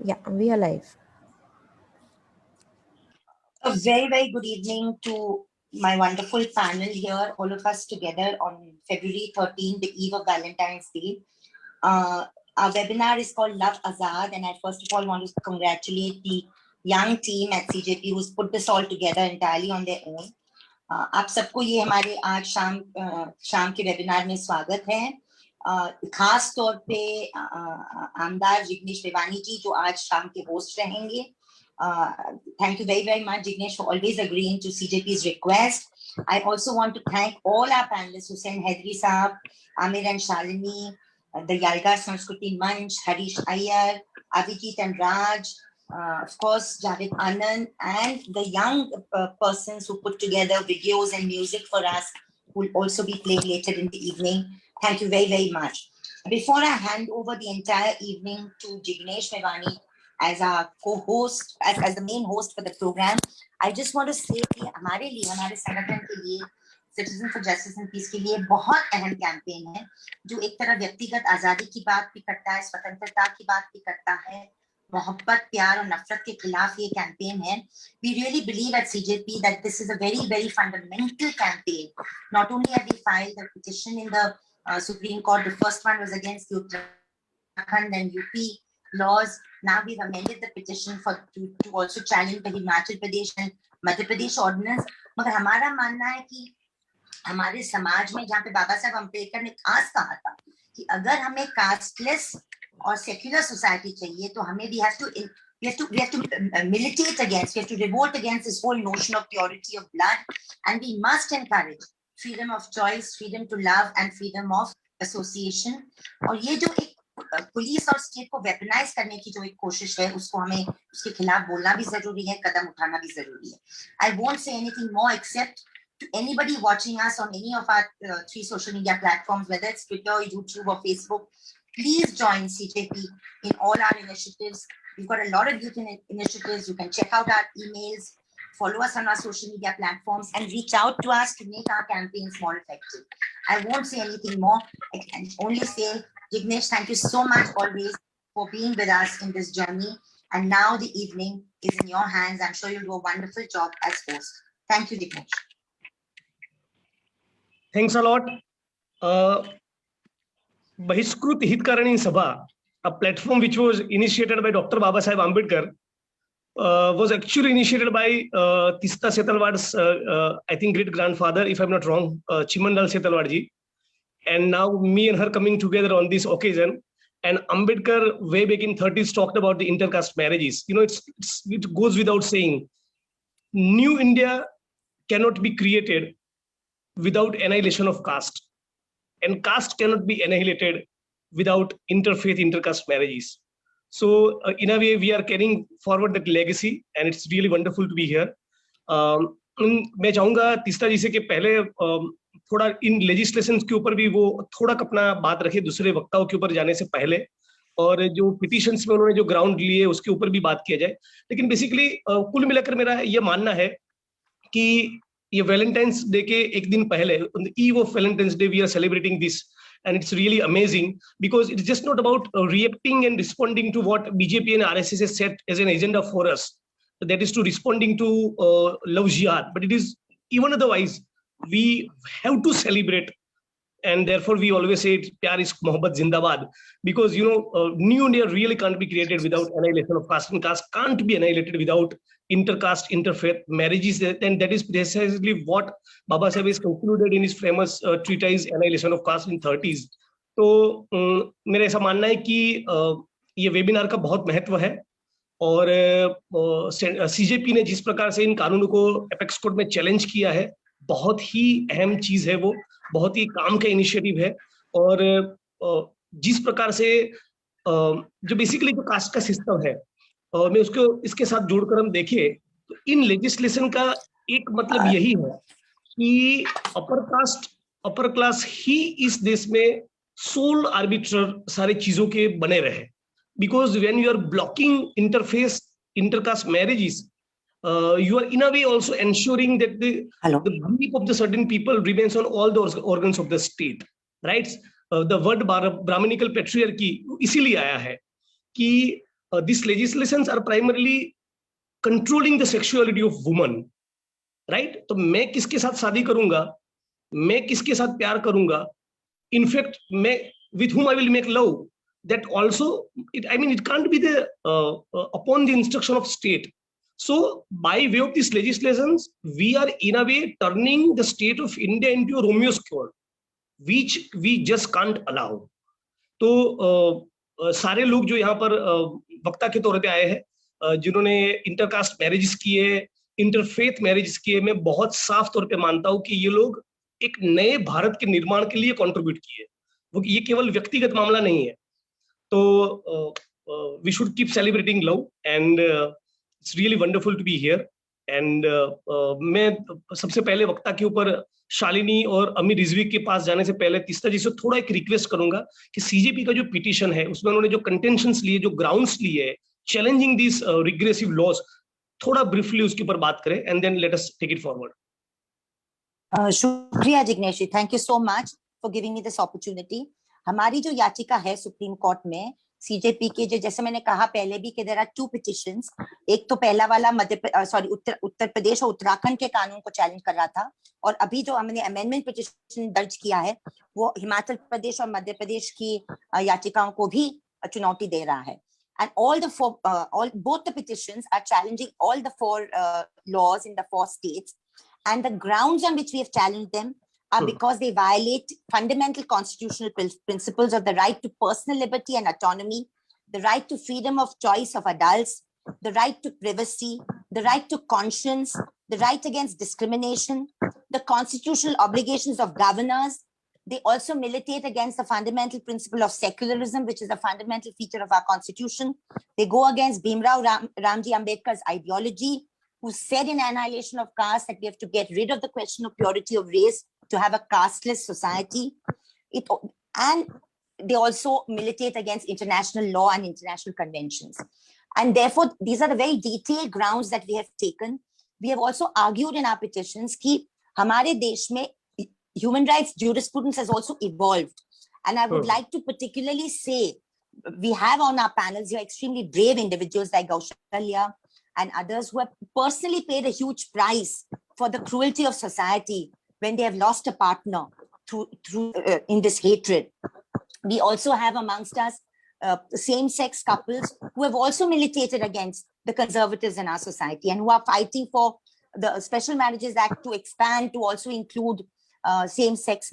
Yeah, we are live. A very, very good evening to my wonderful panel here, all of us together on February 13th, the eve of Valentine's Day. Our webinar is called Love Azad, and I first of all want to congratulate the young team at CJP who's put this all together entirely on their own. आप सबको ये हमारे आज शाम के webinar में स्वागत है. खास तौर पे आमदार जिग्नेश रेवानी जी जो आज शाम के होस्ट रहेंगे. Thank you very, very much, Jignesh, for always agreeing to CJP's request. I also want to thank all our panelists, Hussain Hedri Saab, Amir and Shalini, the Yalgar Sanskruti Manch, Harish Iyer, Avijit and Raj, of course, Javed Anand, and the young persons who put together videos and music for us will also be played later in the evening. Thank you very, very much. Before I hand over the entire evening to Jignesh Revani as our co-host, as the main host for the program, I just want to say कि हमारे लिए, हमारे संगठन के लिए, Citizen for Justice and Peace के लिए बहुत अहम कैंपेन है जो एक तरह व्यक्तिगत आजादी की बात भी करता है, स्वतंत्रता की बात भी करता है, मोहब्बत, प्यार और नफरत के खिलाफ ये कैंपेन है. We really believe at CJP that this is a very, very fundamental campaign. Not only have we filed a petition in the Supreme Court, the first one was against the Uttarakhand and UP laws. Now we've amended the petition to also challenge the Himachal Pradesh and Madhya Pradesh ordinance. मगर हमारा मानना है कि हमारे समाज में जहाँ पे बाबा साहब अम्बेडकर ने खास कहा था कि अगर हमें कास्टलेस और सेक्युलर सोसाइटी चाहिए तो हमें we have to militate against, we have to revolt against this whole notion of purity of blood, and we must encourage freedom of choice, freedom to love and freedom of association. और ये जो एक police और state को weaponise करने की जो एक कोशिश है उसको हमें उसके खिलाफ बोलना भी जरूरी है, कदम उठाना भी जरूरी है. I won't say anything more except to anybody watching us on any of our 3 social media platforms, whether it's Twitter, YouTube or Facebook, please join CJP in all our initiatives. We've got a lot of youth initiatives. You can check out our emails, follow us on our social media platforms, and reach out to us to make our campaigns more effective. I won't say anything more. I can only say, Jignesh, thank you so much always for being with us in this journey. And now the evening is in your hands. I'm sure you'll do a wonderful job as host. Thank you, Jignesh. Thanks a lot. Bahishkrut Hitkarani Sabha, a platform which was initiated by Dr. Baba Saheb Ambedkar, was actually initiated by Tista Setalwad's, I think, great-grandfather, if I'm not wrong, Chimandal Setalwadji. And now me and her coming together on this occasion. And Ambedkar, way back in 30s, talked about the intercaste marriages. You know, it goes without saying, New India cannot be created without annihilation of caste. And caste cannot be annihilated without interfaith, intercaste marriages. So in a way, we are carrying forward that legacy, and it's really wonderful to be here. मैं चाहूंगा तीस्ता जी से कि पहले थोड़ा इन legislation के ऊपर भी वो थोड़ा अपना बात रखे दूसरे वक्ताओं के ऊपर जाने से पहले, और जो पिटिशंस में उन्होंने जो ग्राउंड लिए उसके ऊपर भी बात किया जाए. लेकिन बेसिकली कुल मिलाकर मेरा ये मानना है कि ये वैलेंटाइंस डे के एक दिन पहले, on the eve of Valentine's Day, we are celebrating this, and it's really amazing because it's just not about reacting and responding to what BJP and RSS has set as an agenda for us. That is to responding to love jihad, but it is even otherwise. We have to celebrate, and therefore we always say pyar is mohabbat zindabad, because you know New India really can't be created without annihilation of caste, and caste can't be annihilated without intercaste, interfaith marriages, and that is precisely what Baba Saheb has concluded in his famous treatise Annihilation of Caste in 30s. तो मेरा ऐसा मानना है कि ये webinar का बहुत महत्व है, और सीजेपी ने जिस प्रकार से इन कानूनों को एपेक्स कोर्ट में चैलेंज किया है, बहुत ही अहम चीज है, वो बहुत ही काम का इनिशिएटिव है. और जिस प्रकार से जो बेसिकली जो कास्ट का सिस्टम है, मैं उसको इसके साथ जोड़कर हम देखें तो इन लेजिस्लेशन का एक मतलब यही है कि अपर क्लास ही इस देश में सोल आर्बिट्रर सारे चीजों के बने रहे. Because when you are blocking interfaith, intercaste marriages, you are in a way also ensuring that the belief of the certain people remains on all the organs of the state, right? The word Brahminical patriarchy इसीलिए आया है कि these legislations are primarily controlling the sexuality of women, right? तो मैं किसके साथ शादी करूंगा, मैं किसके साथ प्यार करूंगा, in fact मैं with whom I will make love, that also it can't be the upon the instruction of state. So by way of these legislations, we are in a way turning the state of India into a Romeo's court, which we just can't allow. तो सारे लोग जो यहाँ पर वक्ता के तौर पे आए हैं, जिन्होंने इंटरकास्ट मैरिजेस किए, इंटरफेथ मैरिजेस किए, मैं बहुत साफ तौर पे मानता हूँ कि ये लोग एक नए भारत के निर्माण के लिए कंट्रीब्यूट किए, वो ये केवल व्यक्तिगत मामला नहीं है. तो we should keep celebrating love, and it's really wonderful to be here. And मैं सबसे पहले वक्ता के ऊपर शालिनी और अमीर रिजवी के पास जाने से पहले तीस्ता जी से थोड़ा एक रिक्वेस्ट करूंगा कि सीजेपी का जो पिटीशन है उसमें उन्होंने जो कंटेंशंस लिए, जो ग्राउंड्स लिए चैलेंजिंग दिस रिग्रेसिव लॉज, थोड़ा ब्रीफली उसके ऊपर बात करें, and then let us take it forward. शुक्रिया Jignesh ji, thank you so much for giving me this opportunity. हमारी जो याचिका है सुप्रीम कोर्ट में सीजेपी के, जो जैसे मैंने कहा पहले भी कि देयर आर 2 पिटिशंस. एक तो पहला वाला उत्तर प्रदेश और उत्तराखंड के कानून को चैलेंज कर रहा था, और अभी जो हमने अमेंडमेंट पिटिशन दर्ज किया है वो हिमाचल प्रदेश और मध्य प्रदेश की याचिकाओं को भी चुनौती दे रहा है. And both the petitions are challenging all the 4 laws in the 4 states, and the grounds on which we have challenged them are because they violate fundamental constitutional principles of the right to personal liberty and autonomy, the right to freedom of choice of adults, the right to privacy, the right to conscience, the right against discrimination, the constitutional obligations of governors. They also militate against the fundamental principle of secularism, which is a fundamental feature of our constitution. They go against Bhimrao Ramji Ambedkar's ideology, who said in Annihilation of Caste that we have to get rid of the question of purity of race to have a casteless society. And they also militate against international law and international conventions. And therefore, these are the very detailed grounds that we have taken. We have also argued in our petitions that hamare desh mein human rights jurisprudence has also evolved. And I would like to particularly say, we have on our panels here extremely brave individuals like Gaushalya and others who have personally paid a huge price for the cruelty of society when they have lost a partner in this hatred. We also have amongst us same-sex couples who have also militated against the conservatives in our society and who are fighting for the Special Marriages Act to expand to also include same-sex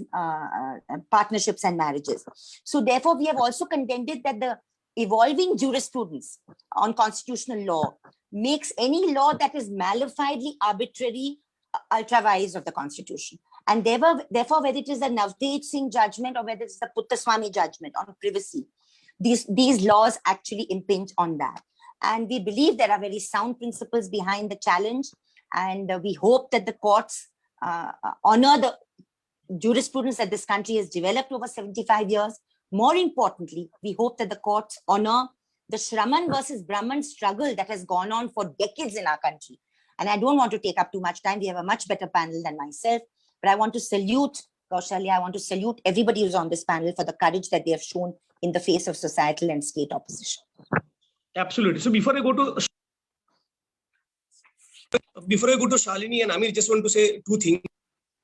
partnerships and marriages. So therefore, we have also contended that the evolving jurisprudence on constitutional law makes any law that is malifiedly arbitrary ultra-vires of the constitution. And therefore, whether it is the Navtej Singh judgment or whether it's the Puttaswamy judgment on privacy, these laws actually impinge on that. And we believe there are very sound principles behind the challenge. And we hope that the courts honor the jurisprudence that this country has developed over 75 years. More importantly, we hope that the courts honor the Shraman versus Brahman struggle that has gone on for decades in our country. And I don't want to take up too much time. We have a much better panel than myself. But I want to salute Gaushalya. I want to salute everybody who's on this panel for the courage that they have shown in the face of societal and state opposition. Absolutely. So before I go to Shalini and Amir, just want to say 2 things.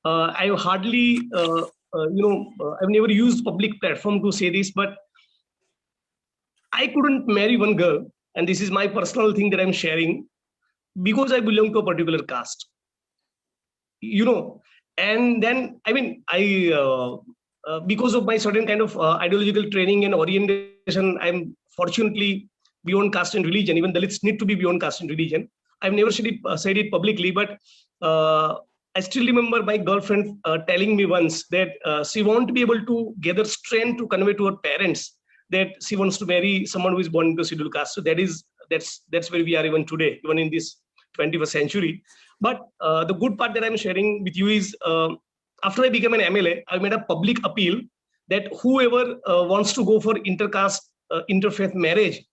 I hardly, I've never used public platform to say this, but I couldn't marry one girl, and this is my personal thing that I'm sharing, because I belong to a particular caste. And then, because of my certain kind of ideological training and orientation, I'm fortunately beyond caste and religion. Even Dalits need to be beyond caste and religion. I've never said it publicly, but I still remember my girlfriend telling me once that she won't be able to gather strength to convey to her parents that she wants to marry someone who is born into scheduled caste. So that's where we are even today, even in this 21st century. But the good part that I'm sharing with you is after I became an MLA, I made a public appeal that whoever wants to go for intercaste, interfaith marriage,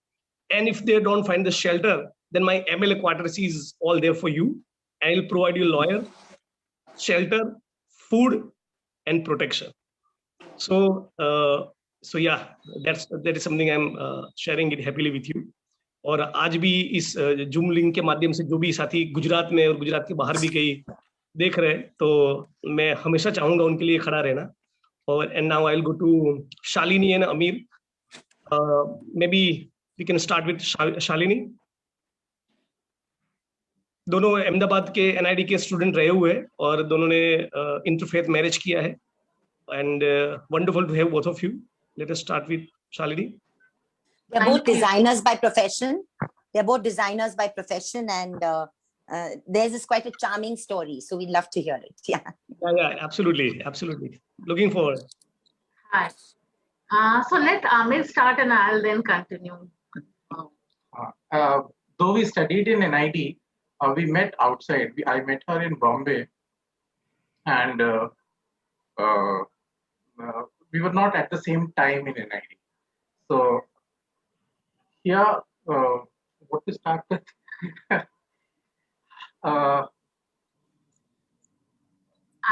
and if they don't find the shelter, then my MLA quarters is all there for you. And I'll provide you a lawyer, shelter, food, and protection. So yeah, that is something I'm sharing it happily with you. और आज भी इस zoom link के माध्यम से जो भी साथी गुजरात में और गुजरात के बाहर भी कहीं देख रहे हैं, तो मैं हमेशा चाहूंगा उनके लिए खड़ा रहना. और and now I will go to Shalini and Amir. Maybe we can start with Shalini. दोनों अहमदाबाद के एनआईडी के स्टूडेंट रहे हुए हैं और दोनों ने इंटरफेथ मैरिज किया है. And wonderful to have both of you. Let us start with Shalini. They're Thank both you. designers by profession. They're both designers by profession, and theirs is quite a charming story. So we'd love to hear it. Yeah. Yeah, absolutely, absolutely. Looking forward. Hi. So let Amir start and I'll then continue. Though we studied in NID, we met outside. I met her in Bombay, and we were not at the same time in NID. So here, what to start with?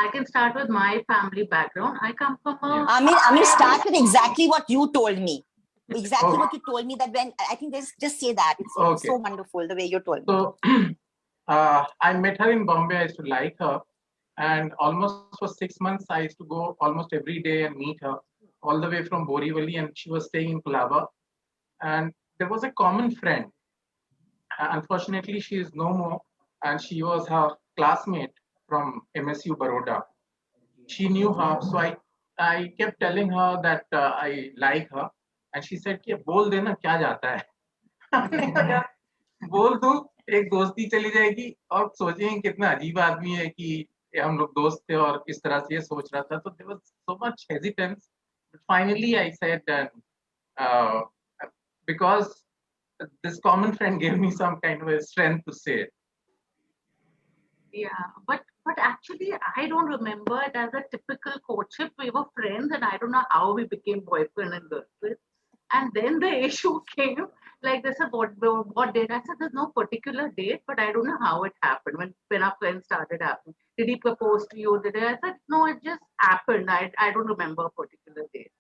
I can start with my family background. I come from a Amir, start with exactly what you told me. Exactly Oh. what you told me, that when I think just say that. It's Okay. so wonderful the way you told me. So I met her in Bombay. I used to like her, and almost for 6 months I used to go almost every day and meet her, all the way from Borivali, and she was staying in Colaba. And there was a common friend. Unfortunately, she is no more, and she was her classmate from MSU Baroda. She knew her, so I kept telling her that I like her, and she said कि बोल देना क्या जाता है. हमने कहा बोल दूं एक दोस्ती चली जाएगी और सोचेंगे कितना अजीब आदमी है कि हम लोग दोस्त थे और इस तरह से ये सोच रहा था. तो there was so much hesitance, but finally I said that because this common friend gave me some kind of a strength to say it. Yeah, but actually I don't remember it as a typical courtship. We were friends and I don't know how we became boyfriend and girlfriend. And then the issue came, like they said, what date? I said there's no particular date, but I don't know how it happened when our friends started happening. Did he propose to you? Did I said no, it just happened. I don't remember a particular date.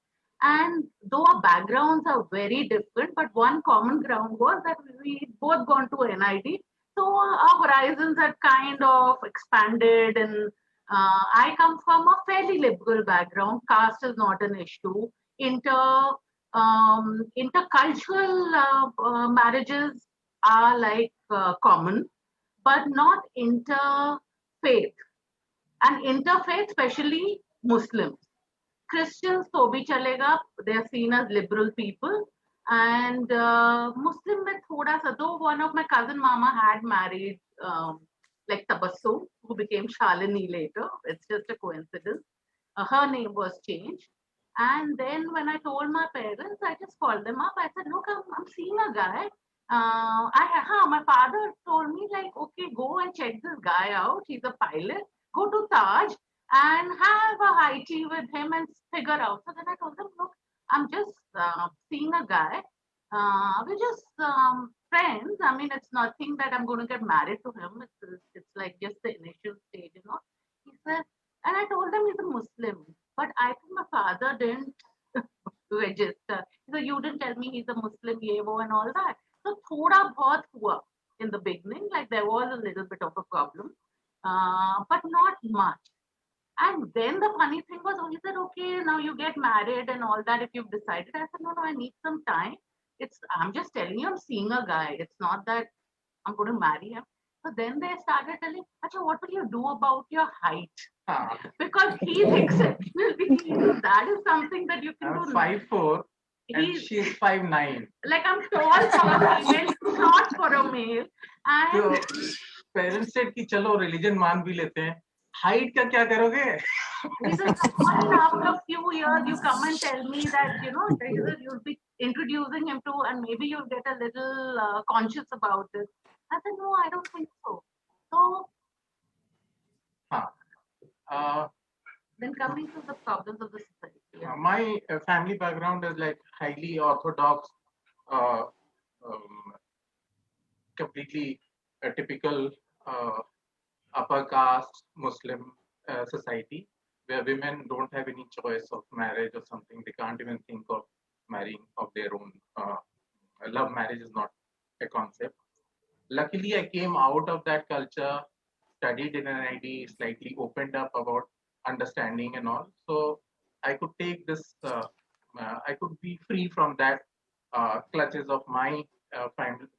And though our backgrounds are very different, but one common ground was that we both gone to NID. So our horizons had kind of expanded, and I come from a fairly liberal background. Caste is not an issue. Intercultural marriages are like common, but not interfaith. And interfaith, especially Muslims. Christians तो भी चलेगा, they are seen as liberal people, and Muslim में थोड़ा सा, though one of my cousin mama had married like Tabassum, who became Shalini later. It's just a coincidence. Her name was changed, and then when I told my parents, I just called them up. I said, look, I'm seeing a guy. My father told me like, okay, go and check this guy out. He's a pilot. Go to Taj and have a high tea with him and figure out. So then I told them, look, I'm just seeing a guy. We're just friends. I mean, it's nothing that I'm going to get married to him. It's like just the initial stage, you know. He said, and I told him he's a Muslim, but I think my father didn't register. So you didn't tell me he's a Muslim, yevo and all that. So thoda bahut hua in the beginning, like there was a little bit of a problem, but not much. And then the funny thing was, he said, okay, now you get married and all that if you've decided. I said, no, I need some time. I'm just telling you, I'm seeing a guy. It's not that I'm going to marry him. So then they started telling, Acha, what will you do about your height? Because he's exceptional. That is something that you can I'm do. 5'4" and He's she's 5'9". like, I'm tall for a female, short for a male. तो And parents said कि चलो religion मान भी लेते हैं, height का क्या करोगे? he said, after a few years, you come and tell me that, you know, you'll be introducing him to, and maybe you'll get a little conscious about it. I said, no, I don't think so. So then coming to the problems of the society. Yeah. My family background is like highly orthodox, completely a typical upper caste Muslim society, where women don't have any choice of marriage or something. They can't even think of marrying of their own. Love marriage is not a concept. Luckily, I came out of that culture, studied in NID, slightly opened up about understanding and all. So I could take this, I could be free from that clutches of my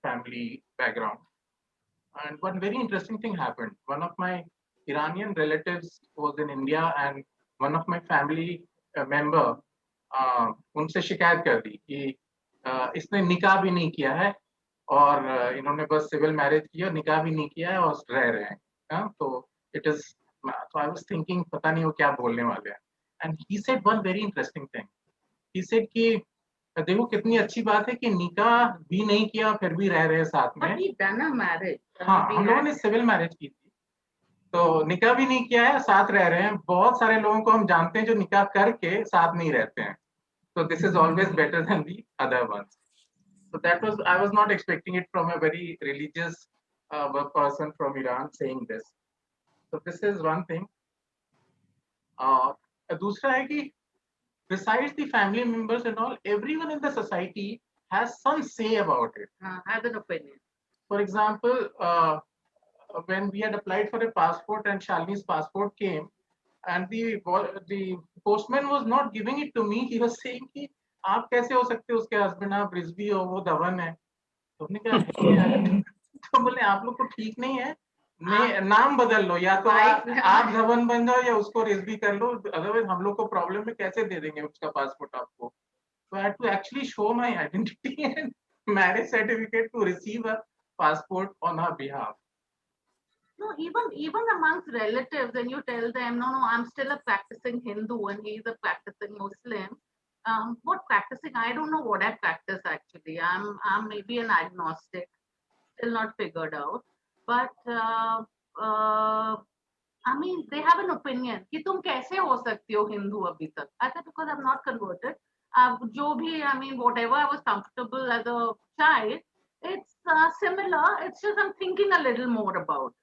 family background. And one very interesting thing happened. One of my Iranian relatives was in India, and one of my family member उनसे शिकायत कर दी कि इसने निकाह भी नहीं किया है और इन्होंने बस सिविल मैरिज किया, निकाह भी नहीं किया है और रह रहे हैं. तो it is, so I was thinking पता नहीं वो क्या बोलने वाले हैं. And he said one very interesting thing. He said कि देखो कितनी अच्छी बात है कि निकाह भी नहीं किया फिर भी रह रहे हैं साथ में. But he done a marriage. हाँ, हम लोगों ने सिविल मैरिज की थी, तो निकाह भी नहीं किया है, साथ रह रहे हैं. बहुत सारे लोगों को हम जानते हैं जो निकाह करके साथ नहीं रहते हैं. So this is always better than the other ones. So that was, I was not expecting it from a very religious person from Iran saying this. So this is one thing. दूसरा है कि besides the family members and all, everyone in the society has some say about it. Has an opinion. For example, when we had applied for a passport and Shalini's passport came, and the postman was not giving it to me. He was saying कि आप कैसे हो सकते हो उसके husband, आप रिजवी हो, वो धवन है. तो हमने कहा तो बोले आप लोग को ठीक नहीं है, नाम बदल लो, या तो आप धवन बन जाओ या उसको रिजवी कर लो, अदरवाइज हम लोग को प्रॉब्लम में कैसे दे देंगे उसका पासपोर्ट आपको. So I had to actually show my identity and marriage certificate to receive a passport on her behalf. No, even amongst relatives, when you tell them, no, I'm still a practicing Hindu and he's a practicing Muslim. What practicing? I don't know what I practice actually. I'm maybe an agnostic, still not figured out. But I mean, they have an opinion कि तुम कैसे हो सकती हो हिंदू अभी तक. I said because I'm not converted. जो भी, I mean, whatever I was comfortable as a child, it's similar. It's just I'm thinking a little more about it.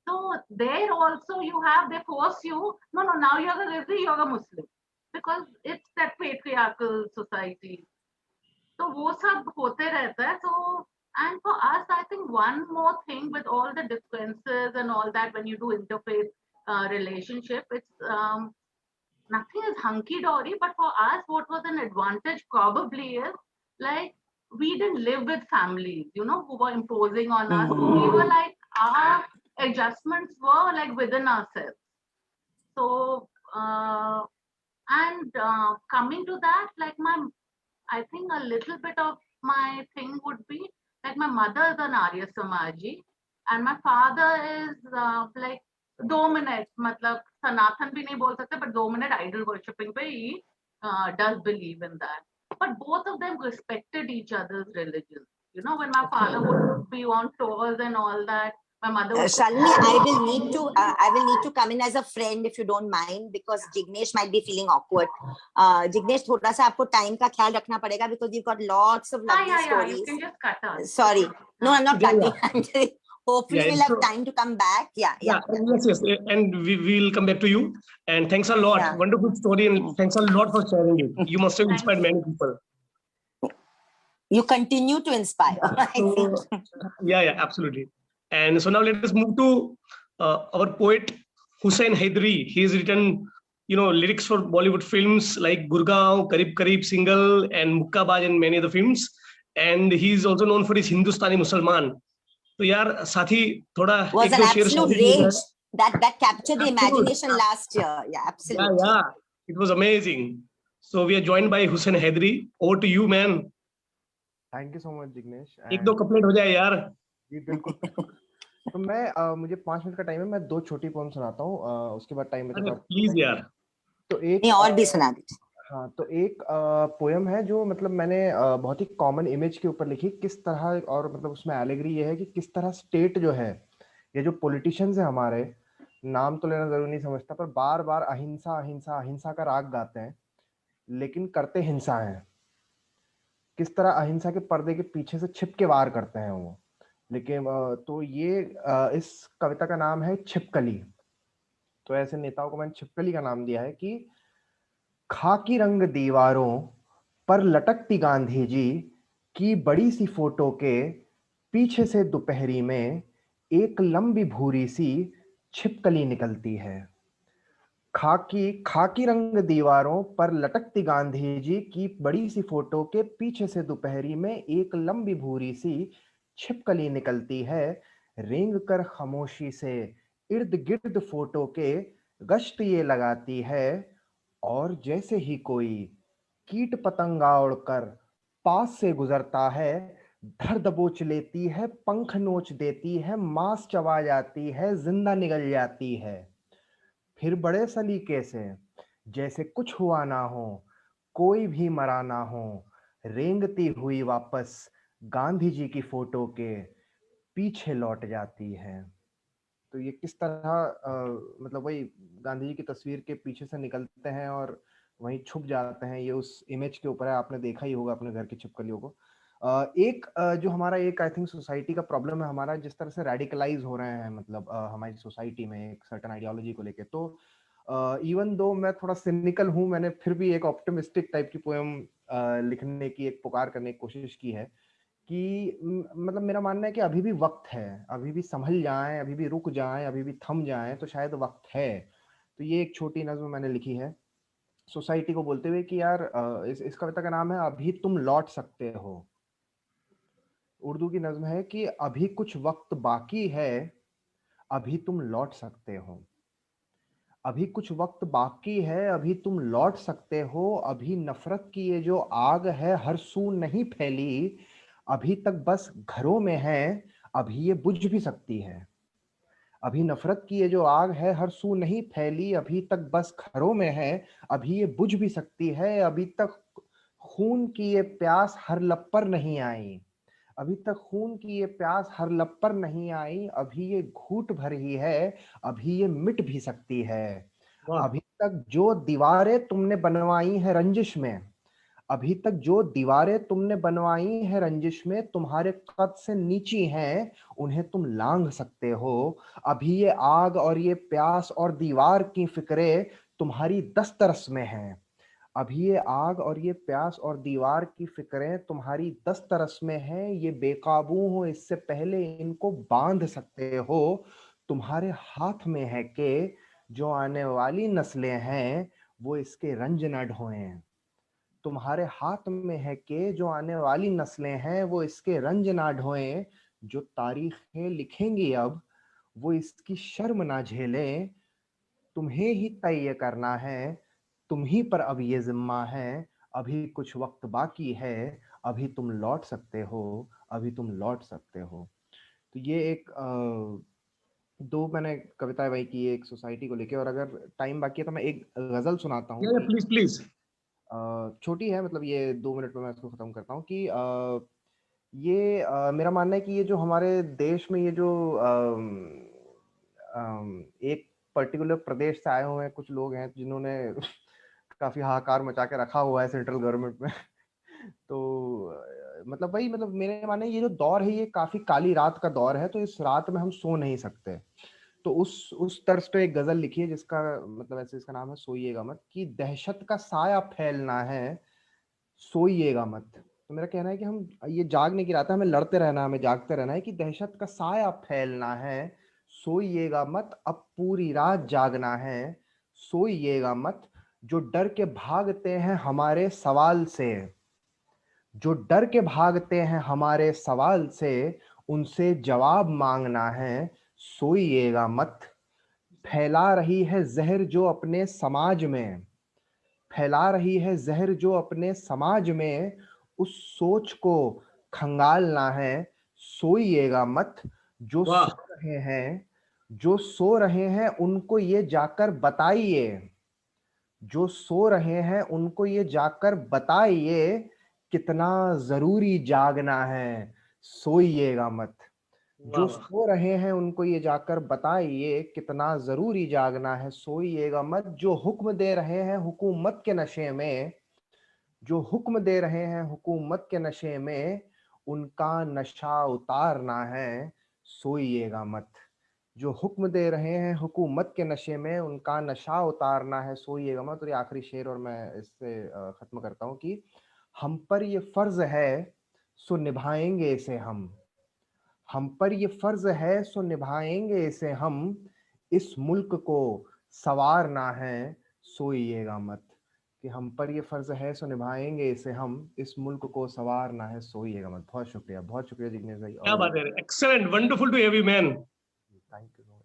So there also you have, they force you, no, now you're a Rizvi, you're a Muslim. Because it's that patriarchal society. So वो सब होते रहता है. So, and for us, I think one more thing with all the differences and all that, when you do interfaith relationship, it's nothing is hunky-dory, but for us, what was an advantage probably is, like, we didn't live with families, who were imposing on us. We were like, our adjustments were like within ourselves. So, and coming to that, like I think a little bit of my thing would be, like my mother is an Arya Samaji, and my father is like 2 minutes, matlab Sanatan bhi nahi bol sakte, but 2 minute idol worshipping pe he does believe in that. But both of them respected each other's religion. When my father would be on tours and all that, my mother would Shalini, I will need to come in as a friend if you don't mind, because Jignesh might be feeling awkward. Jignesh, थोड़ा सा आपको time का ख्याल रखना पड़ेगा, because you've got lots of lovely stories. You can just cut us. Sorry, no, I'm not cutting. Hopefully we'll have time to come back. Yeah. Yes, and we will come back to you. And thanks a lot. Yeah. Wonderful story, and thanks a lot for sharing it. You must have inspired many people. You continue to inspire. I think. Yeah, absolutely. And so now let us move to our poet Hussain Hydari. He's written, lyrics for Bollywood films like Gurgaon, Karib Karib Single, and Mukkabaj, and many other films. And he's also known for his Hindustani Musalman. So yaar, Sathi, thoda was an absolute rage that captured the imagination last year. Yeah, absolutely. Yeah, it was amazing. So we are joined by Hussain Hydari. Over to you, man. Thank you so much, Jignesh. एक दो couplet हो जाए यार. जी बिल्कुल. तो मैं मुझे 5 minute का टाइम है, मैं 2 छोटी पोएम सुनाता हूँ, उसके बाद टाइम बचेगा. प्लीज यार. तो एक और भी सुना दीजिए. हाँ, तो एक पोएम है जो मतलब मैंने बहुत ही कॉमन इमेज के ऊपर लिखी, किस तरह, और मतलब उसमें एलेगरी ये है कि किस तरह स्टेट जो है, ये जो पॉलिटिशियंस है हमारे, नाम तो लेना जरूरी नहीं समझता, पर बार बार अहिंसा अहिंसा अहिंसा का राग गाते हैं, लेकिन करते हिंसा है. किस तरह अहिंसा के पर्दे के पीछे से छिप के वार करते हैं वो. लेकिन तो ये इस कविता का नाम है छिपकली. तो ऐसे नेताओं को मैंने छिपकली का नाम दिया है कि खाकी रंग दीवारों पर लटकती गांधी जी की बड़ी सी फोटो के पीछे से दोपहरी में एक लंबी भूरी सी छिपकली निकलती है। खाकी खाकी रंग दीवारों पर लटकती गांधी जी की बड़ी सी फोटो के पीछे से दोपहरी में एक लंबी भूरी सी छिपकली निकलती है। रेंग कर खामोशी से इर्द गिर्द फोटो के गश्त ये लगाती है। और जैसे ही कोई कीट पतंगा उड़कर पास से गुजरता है, धर दबोच लेती है, पंख नोच देती है, मांस चबा जाती है, जिंदा निगल जाती है। फिर बड़े सलीके से, जैसे कुछ हुआ ना हो, कोई भी मरा ना हो, रेंगती हुई वापस गांधी जी की फोटो के पीछे लौट जाती है। तो ये किस तरह मतलब वही गांधी जी की तस्वीर के पीछे से निकलते हैं और वहीं छुप जाते हैं, ये उस इमेज के ऊपर है। आपने देखा ही होगा अपने घर की छिपकलियों को। जो हमारा एक आई थिंक सोसाइटी का प्रॉब्लम है हमारा, जिस तरह से रेडिकलाइज हो रहे हैं, मतलब हमारी सोसाइटी में एक सर्टेन आइडियोलॉजी को लेके। तो इवन दो मैं थोड़ा सिनिकल हूँ, मैंने फिर भी एक ऑप्टिमिस्टिक टाइप की पोएम लिखने की, एक पुकार करने की कोशिश की है कि मतलब मेरा मानना है कि अभी भी वक्त है, अभी भी संभल जाएं, अभी भी रुक जाएं, अभी भी थम जाएं, तो शायद वक्त है। तो ये एक छोटी नज्म मैंने लिखी है सोसाइटी को बोलते हुए कि यार इस कविता का नाम है अभी तुम लौट सकते हो। उर्दू की नज्म है कि अभी कुछ वक्त बाकी है, अभी तुम लौट सकते हो। अभी कुछ वक्त बाकी है, अभी तुम लौट सकते हो। अभी नफरत की ये जो आग है हर सू नहीं फैली, अभी तक बस घरों में है, अभी ये बुझ भी सकती है। अभी नफरत की ये जो आग है हर सू नहीं फैली, अभी तक बस घरों में है, अभी ये बुझ भी सकती है। अभी तक खून की ये प्यास हर लब पर नहीं आई, अभी तक खून की ये प्यास हर लब पर नहीं आई, अभी ये घूंट भर ही है, अभी ये मिट भी सकती है। वाह। अभी तक जो दीवारें तुमने बनवाई है रंजिश में, अभी तक जो दीवारें तुमने बनवाई है रंजिश में, तुम्हारे कद से नीची हैं, उन्हें तुम लांघ सकते हो। अभी ये आग और ये प्यास और दीवार की फिक्रें तुम्हारी दस्तरस में हैं। अभी ये आग और ये प्यास और दीवार की फिक्रें तुम्हारी दस्तरस में हैं। ये बेकाबू हो, इससे पहले इनको बांध सकते हो। तुम्हारे हाथ में है कि जो आने वाली नस्लें हैं वो इसके रंज न ढोएं। तुम्हारे हाथ में है कि जो आने वाली नस्लें हैं वो इसके रंज ना ढोएं। जो तारीखें लिखेंगी अब वो इसकी शर्म ना झेलें। तुम्हें ही तय करना है, तुम ही पर अब ये जिम्मा है। अभी कुछ वक्त बाकी है, अभी तुम लौट सकते हो, अभी तुम लौट सकते हो। तो ये एक दो मैंने कविताएं वही की, एक सोसाइटी को लेके। और अगर टाइम बाकी है तो मैं एक गजल सुनाता हूँ कि प्लीज प्लीज। छोटी है, मतलब ये 2 मिनट में मैं इसको खत्म करता हूँ कि ये मेरा मानना है कि ये जो हमारे देश में ये जो एक पर्टिकुलर प्रदेश से आए हुए हैं कुछ लोग हैं जिन्होंने काफी हाहाकार मचा के रखा हुआ है सेंट्रल गवर्नमेंट में। तो मतलब वही, मतलब मेरे मानने ये जो दौर है ये काफी काली रात का दौर है, तो इस रात में हम सो नहीं सकते। तो उस तर्ज पे एक गजल लिखी है जिसका मतलब ऐसे, इसका नाम है सोइएगा मत। कि दहशत का साया फैलना है, सोइएगा मत। तो मेरा कहना है कि हम ये जागने की रात है, हमें लड़ते रहना है, हमें जागते रहना है। कि दहशत का साया फैलना है, सोइएगा मत, अब पूरी रात जागना है, सोइएगा मत। जो डर के भागते हैं हमारे सवाल से, जो डर के भागते हैं हमारे सवाल से, उनसे जवाब मांगना है, सोइएगा मत। फैला रही है जहर जो अपने समाज में, फैला रही है जहर जो अपने समाज में, उस सोच को खंगालना है, सोइएगा मत। जो वाह। सो रहे हैं, जो सो रहे हैं उनको ये जाकर बताइए, जो सो रहे हैं उनको ये जाकर बताइए, कितना जरूरी जागना है, सोइएगा मत। वाह जो वाह। सो रहे हैं उनको ये जाकर बताइए, कितना जरूरी जागना है, सोइएगा मत। जो हुक्म दे रहे हैं हुकूमत के नशे में, जो हुक्म दे रहे हैं हुकूमत के नशे में, उनका नशा उतारना है, सोइएगा मत। जो हुक्म दे रहे हैं हुकूमत के नशे में, उनका नशा उतारना है, सोइएगा मत। और ये आखिरी शेर और मैं इससे खत्म करता हूँ कि हम पर ये फर्ज है, सो निभाएंगे इसे हम। हम पर ये फर्ज है सो निभाएंगे इसे हम, इस मुल्क को संवारना है सोइएगा मत। कि हम पर ये फर्ज है सो निभाएंगे इसे हम, इस मुल्क को संवारना है सोइएगा मत। बहुत शुक्रिया जिग्नेश भाई। क्या बात है, excellent, wonderful to have you man. Thank you so much.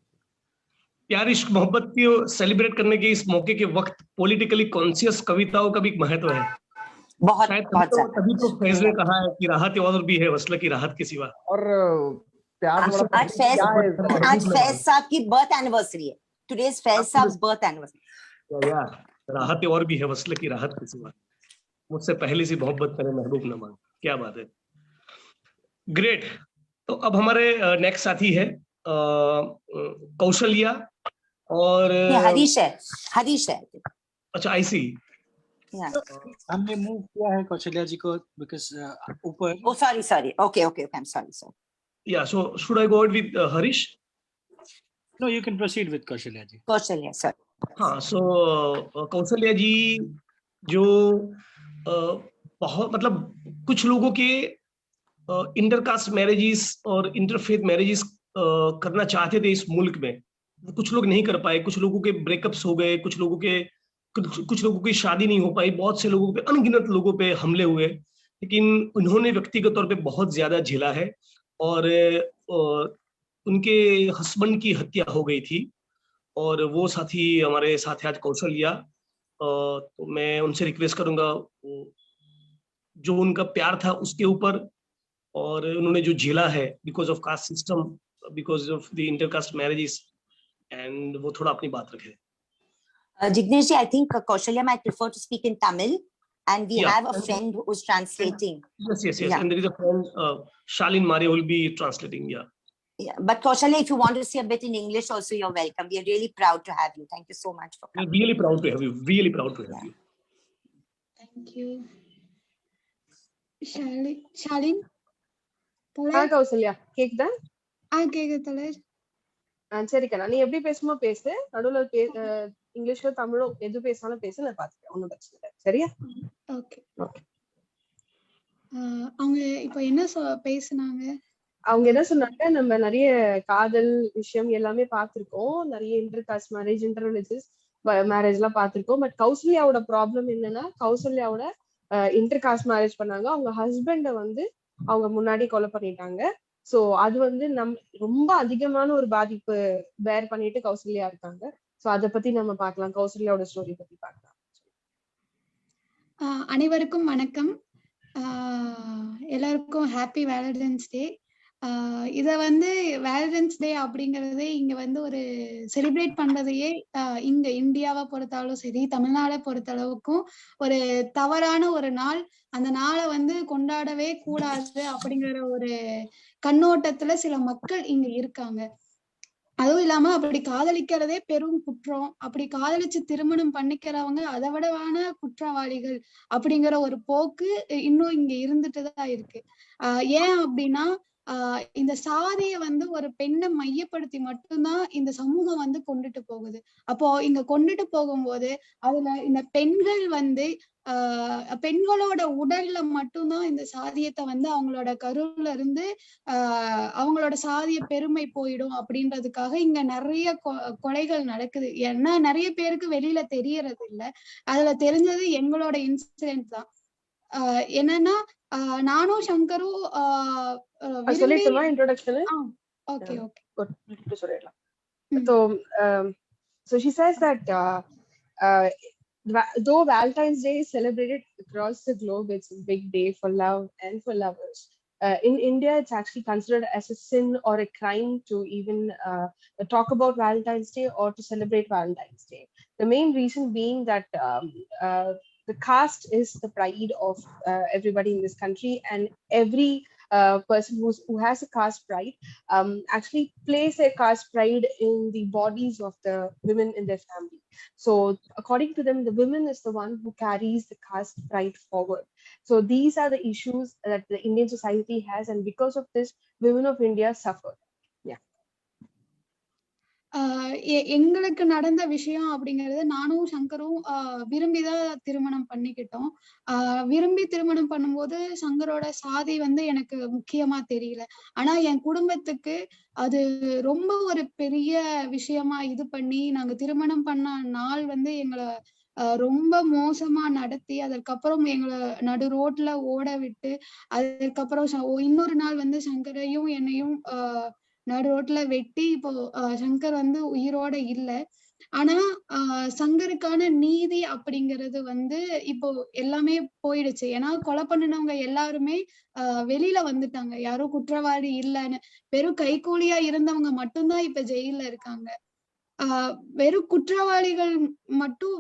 प्यार इश्क मोहब्बत को सेलिब्रेट करने के इस मौके के वक्त पॉलिटिकली कॉन्शियस कविताओं का भी एक महत्व है। बहुत शायद बहुत तभी तो फैज ने ज्यादा। कहा है कि राहत और भी है वस्ल की राहत के सिवा। और प्यार थोड़ा आज फैज साहब की बर्थ एनिवर्सरी है। टुडेज फैज साहब बर्थ एनिवर्सरी। राहत और भी है वस्ल की राहत के सिवा, मुझसे पहले सी मोहब्बत मेरे महबूब न मांग। क्या बात है, ग्रेट। तो अब हमारे नेक्स्ट साथी है कौशल्या और हरीश है। अच्छा आई सी। हमने मूव किया है कौशल्या जी को बिकॉज ऊपर। Oh, sorry. Okay. I'm sorry, sir. Yeah, so should I go ahead with Harish? No, you can proceed with Kaushalya ji. Kaushalya, sir. हाँ, so कौशल्या जी जो बहुत मतलब कुछ लोगों के इंटरकास्ट मैरिजेस और इंटरफेथ मैरिजेस करना चाहते थे इस मुल्क में, कुछ लोग नहीं कर पाए, कुछ लोगों के ब्रेकअप्स हो गए, कुछ लोगों की शादी नहीं हो पाई, बहुत से लोगों पे, अनगिनत लोगों पे हमले हुए, लेकिन उन्होंने व्यक्तिगत तौर पे बहुत ज्यादा झेला है और उनके हस्बैंड की हत्या हो गई थी और वो साथी हमारे साथ है आज कौशल्या। तो मैं उनसे रिक्वेस्ट करूंगा जो उनका प्यार था उसके ऊपर और उन्होंने जो झेला है because of caste system, because of the intercaste marriages, and वो थोड़ा अपनी बात रखे। Jignesh ji, I think Kaushalya might prefer to speak in Tamil, and we have a friend who is translating. Yes. Yeah. And there is a friend, Shalin Mare, who will be translating. Yeah. But Kaushalya, if you want to say a bit in English also, you're welcome. We are really proud to have you. Thank you so much for coming. We're really proud to have you. Really proud to have you. Thank you. Shalin? Kausalya கேக்குதா? கேக்குது தலர். சரிக்கா, நீ எப்படி பேசுமோ பேசு, நடுவுல இங்கிலீஷ்ல தமிழோ எது பேசினாலும் பேசு, நான் பாத்துக்கிறேன், ஒண்ணும் பிரச்சனை இல்லை. சரியா? ஓகே. அவங்க இப்ப என்ன பேசுனாங்க? அவங்க என்ன சொன்னாங்க, நம்ம நிறைய காதல் விஷயம் எல்லாமே பார்த்திருக்கோம், நிறைய intercaste marriage, inter religious marriage எல்லாம் பார்த்திருக்கோம். பட் கௌசல்யாவோட ப்ராப்ளம் என்னன்னா, கௌசல்யாவோட இன்டர்காஸ்ட் மேரேஜ் பண்ணாங்க, அவங்க ஹஸ்பண்ட அவங்க முன்னாடி கொலை பண்ணிட்டாங்க. சோ அது ரொம்ப அதிகமான ஒரு பாதிப்பு பேர் பண்ணிட்டு கௌசல்யா இருக்காங்க. சோ அத பத்தி நம்ம பார்க்கலாம், கௌசல்யாவோட ஸ்டோரி பத்தி பார்க்கலாம். அனைவருக்கும் வணக்கம். எல்லாருக்கும் ஹாப்பி வேலண்டைன்ஸ் டே. இத வேலண்டைன்ஸ் டே அப்படிங்கறதே இங்க ஒரு செலிப்ரேட் பண்றதையே இங்க இந்தியாவை பொறுத்தாலும் சரி, தமிழ்நாடை பொறுத்தளவுக்கும் ஒரு தவறான ஒரு நாள். அந்த நாளை கொண்டாடவே கூடாது அப்படிங்கிற ஒரு கண்ணோட்டத்துல சில மக்கள் இங்க இருக்காங்க. அதுவும் இல்லாம அப்படி காதலிக்கிறதே பெரும் குற்றம், அப்படி காதலிச்சு திருமணம் பண்ணிக்கிறவங்க அதை விடவான குற்றவாளிகள் அப்படிங்கிற ஒரு போக்கு இன்னும் இங்க இருந்துட்டுதான் இருக்கு. ஏன் அப்படின்னா இந்த சாதிய ஒரு பெண்ணை மையப்படுத்தி மட்டும்தான் இந்த சமூகம் கொண்டுட்டு போகுது. அப்போ இங்க கொண்டுட்டு போகும்போது அதுல இந்த பெண்கள் பெண்களோட உடல்ல மட்டும்தான் இந்த சாதியத்தை அவங்களோட கருவுல இருந்து அவங்களோட சாதிய பெருமை போயிடும் அப்படின்றதுக்காக இங்க நிறைய கொலைகள் நடக்குது. ஏன்னா நிறைய பேருக்கு வெளியில தெரியறது இல்ல. அதுல தெரிஞ்சது எங்களோட இன்சிடென்ட் தான். என்னன்னா நானும் சங்கரும் சொல்லிட்டுமா இன்ட்ரோடக்ஷன்? ஓகே சொல்லிடலாம். So she says that though Valentine's Day is celebrated across the globe, it's a big day for love and for lovers. In India, it's actually considered as a sin or a crime to even talk about Valentine's Day or to celebrate Valentine's Day. The main reason being that the caste is the pride of everybody in this country, and every person who has a caste pride actually place their caste pride in the bodies of the women in their family. So according to them, the women is the one who carries the caste pride forward. So these are the issues that the Indian society has, and because of this, women of India suffer. எங்களுக்கு நடந்த விஷயம் அப்படிங்கறது நானும் சங்கரும் விரும்பிதான் திருமணம் பண்ணிக்கிட்டோம். விரும்பி திருமணம் பண்ணும்போது சங்கரோட சாதி வந்து எனக்கு முக்கியமா தெரியல. ஆனா என் குடும்பத்துக்கு அது ரொம்ப ஒரு பெரிய விஷயமா இது பண்ணி நாங்க திருமணம் பண்ண நாள் வந்து எங்களை ரொம்ப மோசமா நடத்தி அதற்கப்புறம் எங்களை நடு ரோட்ல ஓட விட்டு அதுக்கப்புறம் இன்னொரு நாள் வந்து சங்கரையும் என்னையும் நடு ரோட்ல வெட்டி இப்போ சங்கர் வந்து உயிரோட இல்ல. ஆனா சங்கருக்கான நீதி அப்படிங்கிறது வந்து இப்போ எல்லாமே போயிடுச்சு. ஏன்னா கொலை பண்ணினவங்க எல்லாருமே வெளியில வந்துட்டாங்க. யாரும் குற்றவாளி இல்லைன்னு. வெறும் கைக்கூலியா இருந்தவங்க மட்டும்தான் இப்ப ஜெயில இருக்காங்க. வெறும் குற்றவாளிகள் மட்டும்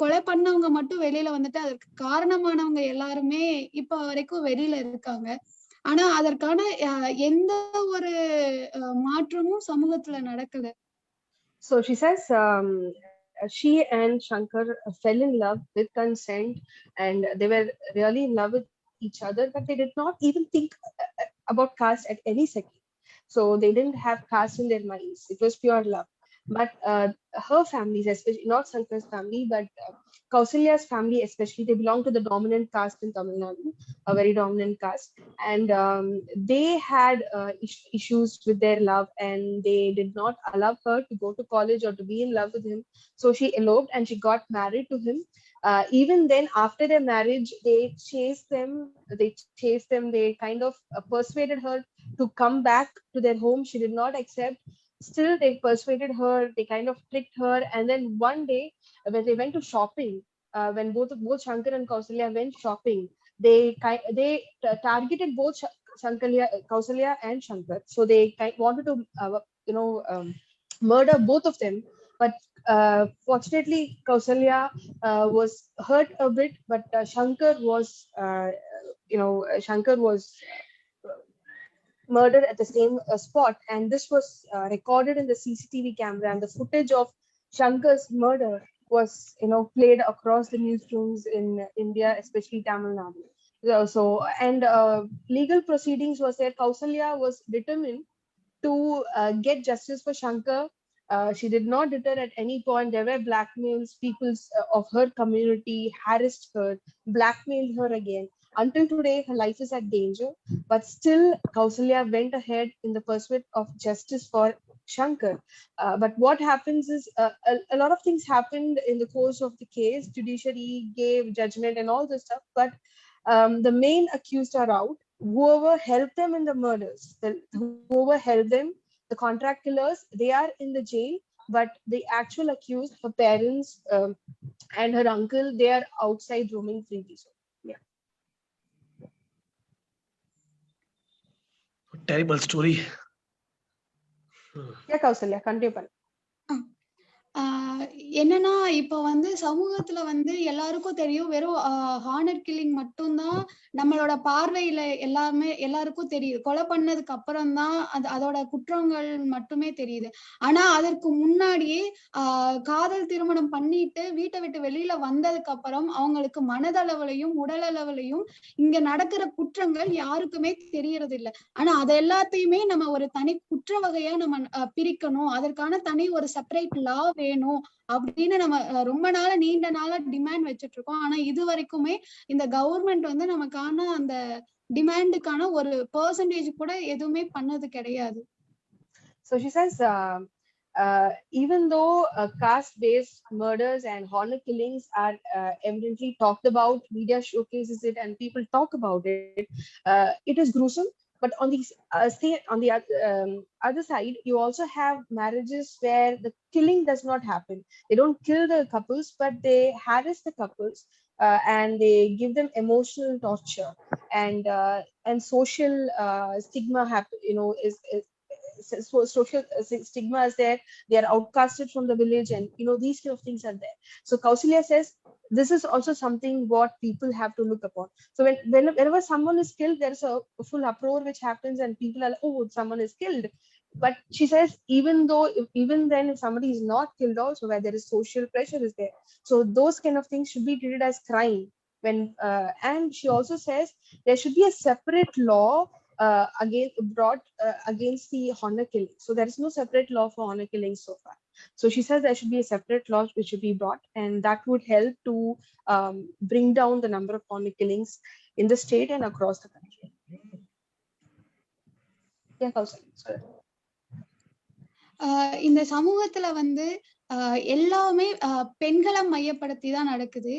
கொலை பண்ணவங்க மட்டும் வெளியில வந்துட்டு அதற்கு காரணமானவங்க எல்லாருமே இப்ப வரைக்கும் வெளியில இருக்காங்க. ஆனா அதற்கான எந்த ஒரு மாற்றமும் சமூகத்துல நடக்கல. So she says she and Shankar fell in love with consent and they were really in love with each other, but they did not even think about caste at any second. So they didn't have caste in their minds. It was pure love. But her families, especially not Shankar's family, but Kausalya's family especially, they belong to the dominant caste in Tamil Nadu, a very dominant caste, and they had issues with their love, and they did not allow her to go to college or to be in love with him. So she eloped and she got married to him. Even then, after their marriage, they chased them. They kind of persuaded her to come back to their home. She did not accept. Still, they persuaded her. They kind of tricked her. And then one day, when they went to shopping, when both Shankar and Kausalya went shopping, they targeted both Kausalya and Shankar. So they wanted to, murder both of them. But fortunately, Kausalya was hurt a bit, but Shankar was murdered at the same spot, and this was recorded in the CCTV camera, and the footage of Shankar's murder was played across the newsrooms in India, especially Tamil Nadu. So and legal proceedings was there. Kausalya was determined to get justice for Shankar. She did not deter at any point. There were blackmails. People of her community harassed her, blackmailed her again. Until today, her life is at danger. But still, Kausalya went ahead in the pursuit of justice for Shankar. But what happens is a lot of things happened in the course of the case. Judiciary gave judgment and all this stuff. But the main accused are out. Whoever helped them in the murders, whoever helped them, the contract killers, they are in the jail. But the actual accused, her parents and her uncle, they are outside roaming freely. So, yeah. Terrible story. Yeah, Kausalya, continue. என்னன்னா இப்ப வந்து சமூகத்துல வந்து எல்லாருக்கும் தெரியும் வெறும் honour killing மட்டும்தான் நம்மளோட பார்வையில எல்லாருக்கும் தெரியுது. கொலை பண்ணதுக்கு அப்புறம் தான் அதோட குற்றங்கள் மட்டுமே தெரியுது. ஆனா அதற்கு முன்னாடியே காதல் திருமணம் பண்ணிட்டு வீட்டை விட்டு வெளியில வந்ததுக்கு அப்புறம் அவங்களுக்கு மனதளவுலையும் உடல் அளவுலையும் இங்க நடக்கிற குற்றங்கள் யாருக்குமே தெரியறது இல்லை. ஆனா அது எல்லாத்தையுமே நம்ம ஒரு தனி குற்ற வகையா நம்ம பிரிக்கணும், அதற்கான தனி ஒரு செப்பரேட் லா வேணும் அப்படின்னு நம்ம ரொம்ப நாளா நீண்ட நாளா டிமாண்ட் வச்சுட்டு இருக்கோம். ஆனா இது வரைக்குமே இந்த கவர்மெண்ட் வந்து நமக்கான அந்த டிமாண்டுக்கான ஒரு பெர்சன்டேஜ் கூட எதுவுமே பண்ணது கிடையாது. So she says even though caste-based murders and honor killings are evidently talked about, media showcases it and people talk about it, it is gruesome. But on the other side, you also have marriages where the killing does not happen. They don't kill the couples, but they harass the couples and they give them emotional torture and social stigma social stigma is there. They are outcasted from the village, and these kind of things are there. So Kausalya says this is also something what people have to look upon. So whenever someone is killed, there's a full uproar which happens and people are like, oh, someone is killed. But she says even then if somebody is not killed also, where there is social pressure is there, so those kind of things should be treated as crime. And she also says there should be a separate law against the honor killing. So there is no separate law for honor killing so far. So she says there should be a separate law which should be brought, and that would help to bring down the number of honor killings in the state and across the country. Yeah, Kausalya, sorry. இந்த சமூகத்துல வந்து எல்லாமே பெண்களை மையப்படுத்தி தான் நடக்குது.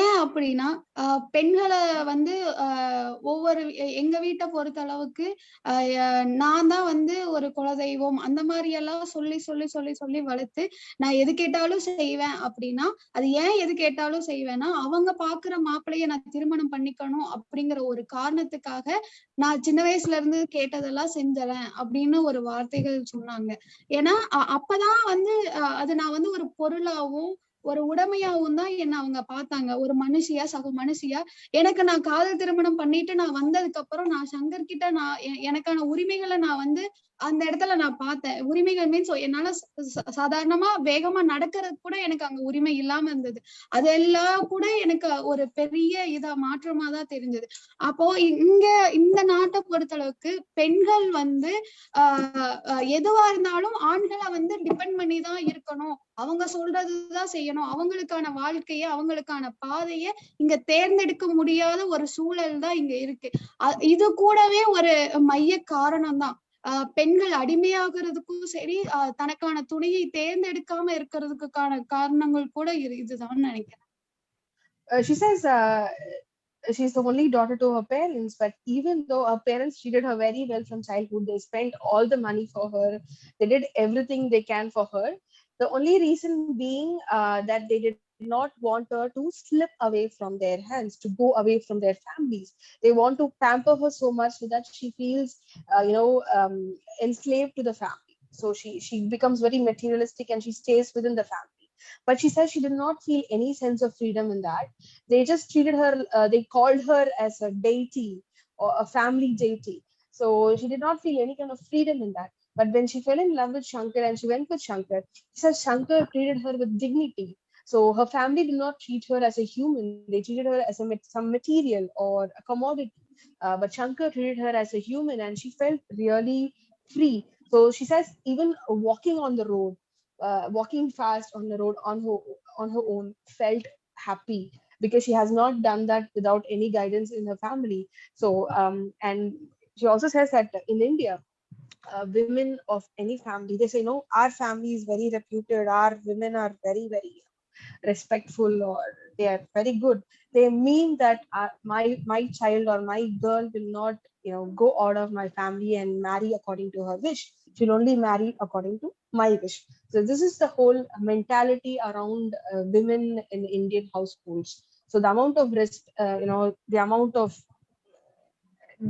ஏன் அப்படின்னா பெண்களை வந்து ஒவ்வொரு எங்க வீட்டை பொறுத்த அளவுக்கு நான் தான் வந்து ஒரு குலதெய்வம் அந்த மாதிரி எல்லாம் சொல்லி சொல்லி சொல்லி சொல்லி வளர்த்து நான் எது கேட்டாலும் செய்வேன் அப்படின்னா, அது ஏன் எது கேட்டாலும் செய்வேன்னா அவங்க பாக்குற மாப்பிள்ளைய நான் திருமணம் பண்ணிக்கணும் அப்படிங்கிற ஒரு காரணத்துக்காக நான் சின்ன வயசுல இருந்து கேட்டதெல்லாம் செஞ்சுறேன் அப்படின்னு ஒரு வார்த்தைகள் சொன்னாங்க. ஏன்னா அப்பதான் வந்து அது நான் வந்து ஒரு பொருளாவும் ஒரு உடைமையாவும் தான் என்ன அவங்க பார்த்தாங்க, ஒரு மனுஷியா, சக மனுஷியா. எனக்கு நான் காதல் திருமணம் பண்ணிட்டு நான் வந்ததுக்கு அப்புறம் நான் சங்கர் கிட்ட நான் எனக்கான உரிமைகளை நான் வந்து அந்த இடத்துல நான் பார்த்தேன். உரிமைகள் மீன்ஸ் என்னால சாதாரணமா வேகமா நடக்கிறது கூட எனக்கு அங்க உரிமை இல்லாம இருந்தது. அதெல்லாம் கூட எனக்கு ஒரு பெரிய இதா மாற்றமா தான் தெரிஞ்சது. அப்போ இங்க இந்த நாட்டை பொறுத்தளவுக்கு பெண்கள் வந்து எதுவா இருந்தாலும் ஆண்களை வந்து டிபெண்ட் பண்ணி தான் இருக்கணும், அவங்க சொல்றதுதான் செய்யணும், அவங்களுக்கான வாழ்க்கைய அவங்களுக்கான பாதைய இங்க தேர்ந்தெடுக்க முடியாத ஒரு சூழல் தான் இங்க இருக்கு. இது கூடவே ஒரு மைய காரணம் தான். பெண்கள் அடிமையாகிறதுக்கும் சரி, தனக்கான துணையை தேர்ந்தெடுக்காம இருக்கிறதுக்கான காரணங்கள் கூட இதுதான் நினைக்கிறேன். She says she's the only daughter to her parents, but even though her parents treated her very well from childhood, they spent all the money for her, they did everything they can for her. The only reason being that they did not want her to slip away from their hands, to go away from their families. They want to pamper her so much so that she feels, enslaved to the family. So she becomes very materialistic and she stays within the family. But she says she did not feel any sense of freedom in that. They just treated her, they called her as a deity or a family deity. So she did not feel any kind of freedom in that. But when she fell in love with Shankar and she went with Shankar, she says Shankar treated her with dignity. So her family did not treat her as a human. They treated her as some material or a commodity. But Shankar treated her as a human and she felt really free. So she says even walking on the road, walking fast on the road on her own felt happy, because she has not done that without any guidance in her family. So and she also says that in India, women of any family, they say, no, our family is very reputed, our women are very, very respectful, or they are very good. They mean that my child or my girl will not go out of my family and marry according to her wish. She'll only marry according to my wish. So this is the whole mentality around women in Indian households. So the amount of the amount of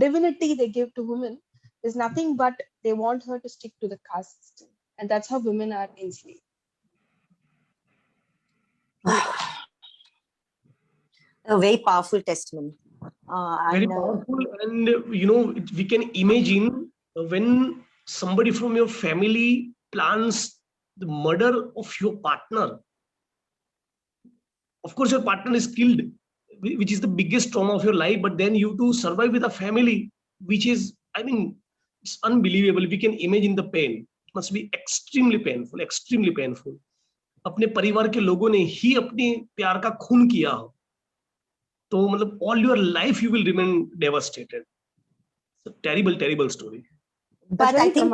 divinity they give to women is nothing but they want her to stick to the caste system, and that's how women are enslaved. A very powerful testimony. Very powerful, and we can imagine when somebody from your family plans the murder of your partner. Of course, your partner is killed, which is the biggest trauma of your life, but then you to survive with a family, which is, it's unbelievable. We can imagine the pain. It must be extremely painful. अपने परिवार के लोगों ने ही अपने प्यार का खून किया हो, तो मतलब all your life you will remain devastated. It's a terrible story. But I think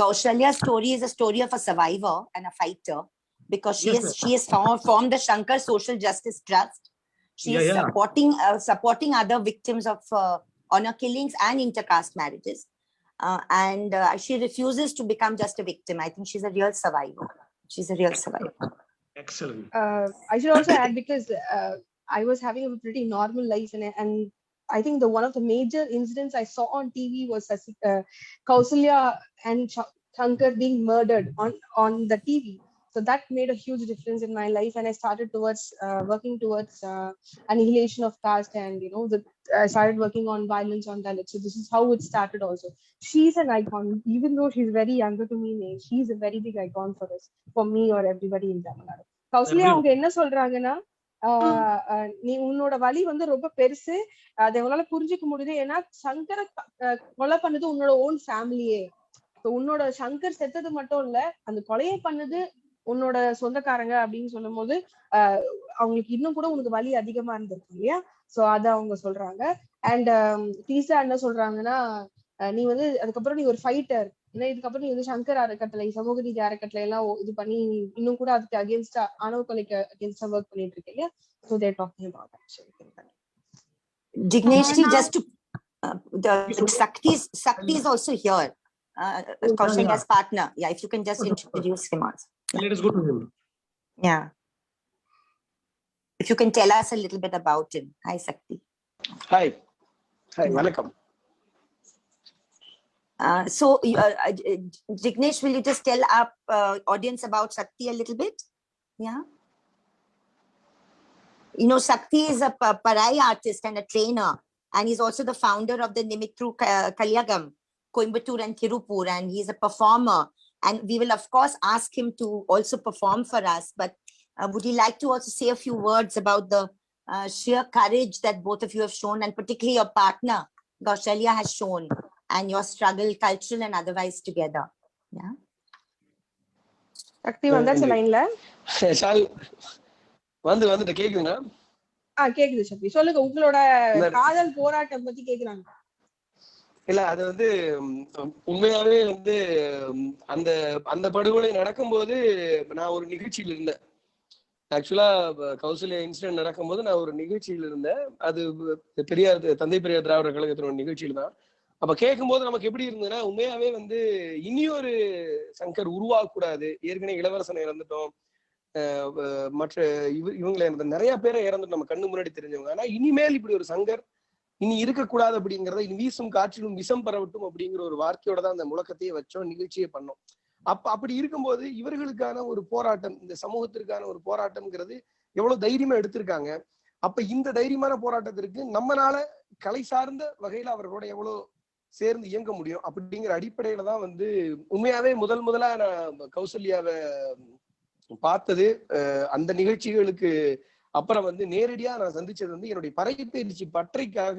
Kausalya's story is a story of a survivor and a fighter, because she has formed the Shankar Social Justice Trust. She is supporting other victims of honor killings and intercaste marriages, and she refuses to become just a victim. I think she's a real survivor. Excellent. I should also add, because I was having a pretty normal life, and I think one of the major incidents I saw on TV was Kausalya and Shankar being murdered on the TV. So that made a huge difference in my life, and I started working towards annihilation of caste, and I started working on violence on Dalits. So this is how it started also. She's an icon, even though she's very younger to me in age. She's a very big icon for us, for me or everybody in Tamil Nadu. Kausalya, அவங்க என்ன சொல்றாங்கன்னா, நீ உன்னோட வலி வந்து ரொம்ப பெருசு, அதை உங்களால புரிஞ்சுக்க முடியுது. ஏன்னா சங்கரை கொலை பண்ணது உன்னோட ஓன் ஃபேமிலியே. உன்னோட சங்கர் செத்தது மட்டும் இல்ல, அந்த கொலையை பண்ணது உன்னோட சொந்தக்காரங்க அப்படின்னு சொல்லும் போது அவங்களுக்கு இன்னும் கூட உனக்கு வலி அதிகமா இருந்திருக்கு இல்லையா? சோ அத அவங்க சொல்றாங்க. அண்ட் டீசா என்ன சொல்றாங்கன்னா, நீ வந்து அதுக்கப்புறம் நீ ஒரு ஃபைட்டர், ஏன்னா இதுக்கப்புறம் நீ வந்து சங்கர் அறக்கட்டளை, சமூக நீதி அறக்கட்டளை எல்லாம் இது பண்ணி இன்னும் கூட அதுக்கு அகேன்ஸ்டா, ஆணவ கொலைக்கு அகேன்ஸ்டா ஒர்க் பண்ணிட்டு இருக்கு இல்லையா? So they're talking about that. Jignesh ji, just to Sakti is also here. Kaushalya's partner. Yeah, if you can just introduce him also. Let us go to him. Yeah. If you can tell us a little bit about him. Hi, Sakti. Hi. Hi, welcome. So, Jignesh, will you just tell our audience about Sakti a little bit? Yeah. You know, Sakti is a Parai artist and a trainer, and he's also the founder of the Nimitru Kalyagam, Coimbatore and Tirupur, and he's a performer. And we will, of course, ask him to also perform for us. But would you like to also say a few words about the sheer courage that both of you have shown, and particularly your partner, Kaushalya, has shown, and your struggle, cultural and otherwise, together? Yeah. Sakti, வந்தாச்சு லைன்ல. வந்து கேக்குதுங்களா? கேக்குது சக்தி, சொல்லுங்க. உங்களோட காதல் போராட்டம் பத்தி கேக்குறாங்க. இல்ல, அது வந்து உண்மையாவே வந்து அந்த அந்த படுகொலை நடக்கும்போது நான் ஒரு நிகழ்ச்சியில இருந்தேன். ஆக்சுவலா கௌசல்யா இன்சிடென்ட் நடக்கும்போது நான் ஒரு நிகழ்ச்சியில இருந்தேன். அது பெரியார், தந்தை பெரியார் திராவிடர் கழகத்தினோட நிகழ்ச்சியில தான். அப்ப கேட்கும்போது நமக்கு எப்படி இருந்ததுன்னா, உண்மையாவே வந்து இனியொரு சங்கர் உருவாகக்கூடாது. ஏற்கனவே இளவரசனை இறந்துட்டோம், மற்ற இவங்களை நிறைய பேரை இறந்துட்டு நம்ம கண்ணு முன்னாடி தெரிஞ்சவங்க. ஆனா இனிமேல் இப்படி ஒரு சங்கர் இனி இருக்கக்கூடாது அப்படிங்கிறத, இனி வீசும் காற்றிலும் விஷம் பரவட்டும் அப்படிங்கிற ஒரு வார்த்தையோட தான் அந்த முழக்கத்தையே வச்சோம், நிகழ்ச்சியை பண்ணோம். அப்படி இருக்கும்போது இவர்களுக்கான ஒரு போராட்டம், இந்த சமூகத்திற்கான ஒரு போராட்டம்ங்கிறது எவ்வளவு தைரியமா எடுத்திருக்காங்க. அப்ப இந்த தைரியமான போராட்டத்திற்கு நம்மளால கலை சார்ந்த வகையில அவர்களோட எவ்வளவு சேர்ந்து இயங்க முடியும் அப்படிங்கிற அடிப்படையில தான் வந்து உண்மையாவே முதலா நான் கௌசல்யாவை பார்த்தது. அந்த நிகழ்ச்சிகளுக்கு அப்புறம் வந்து நேரடியா நான் சந்திச்சது வந்து என்னுடைய பறைப்பயிற்சி பற்றைக்காக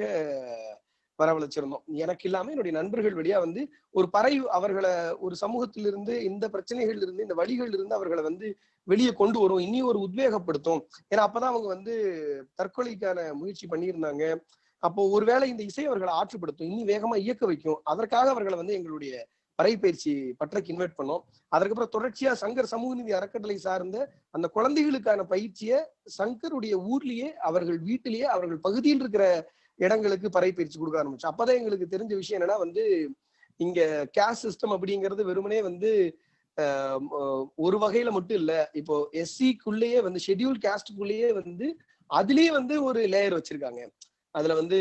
வரவழைச்சிருந்தோம். எனக்கு இல்லாம என்னுடைய நண்பர்கள் வழியா வந்து ஒரு பறை அவர்களை ஒரு சமூகத்திலிருந்து, இந்த பிரச்சனைகள் இருந்து, இந்த வழிகள் இருந்து அவர்களை வந்து வெளியே கொண்டு வரும், இனி ஒரு உத்வேகப்படுத்தும். ஏன்னா அப்பதான் அவங்க வந்து தற்கொலைக்கான முயற்சி பண்ணியிருந்தாங்க. அப்போ ஒருவேளை இந்த இசை அவர்களை ஆற்றுப்படுத்தும், இன்னி வேகமா இயக்க வைக்கும். அதற்காக அவர்களை வந்து எங்களுடைய பறைப்பயிற்சி பற்றைக்கு இன்வைட் பண்ணோம். அதுக்கப்புறம் தொடர்ச்சியா சங்கர் சமூக நீதி அறக்கட்டளை சார்ந்த அந்த குழந்தைகளுக்கான பயிற்சியை சங்கருடைய ஊர்லயே, அவர்கள் வீட்டிலேயே, அவர்கள் பகுதியில் இருக்கிற இடங்களுக்கு பறைப்பயிற்சி கொடுக்க ஆரம்பிச்சோம். அப்பதான் எங்களுக்கு தெரிஞ்ச விஷயம் என்னன்னா வந்து, இங்க கேஸ்ட் சிஸ்டம் அப்படிங்கிறது வெறுமனே வந்து ஒரு வகையில மட்டும் இல்ல. இப்போ எஸ்சிக்குள்ளேயே வந்து ஷெட்யூல் கேஸ்டுக்குள்ளேயே வந்து அதுலயே வந்து ஒரு லேயர் வச்சிருக்காங்க. அதுல வந்து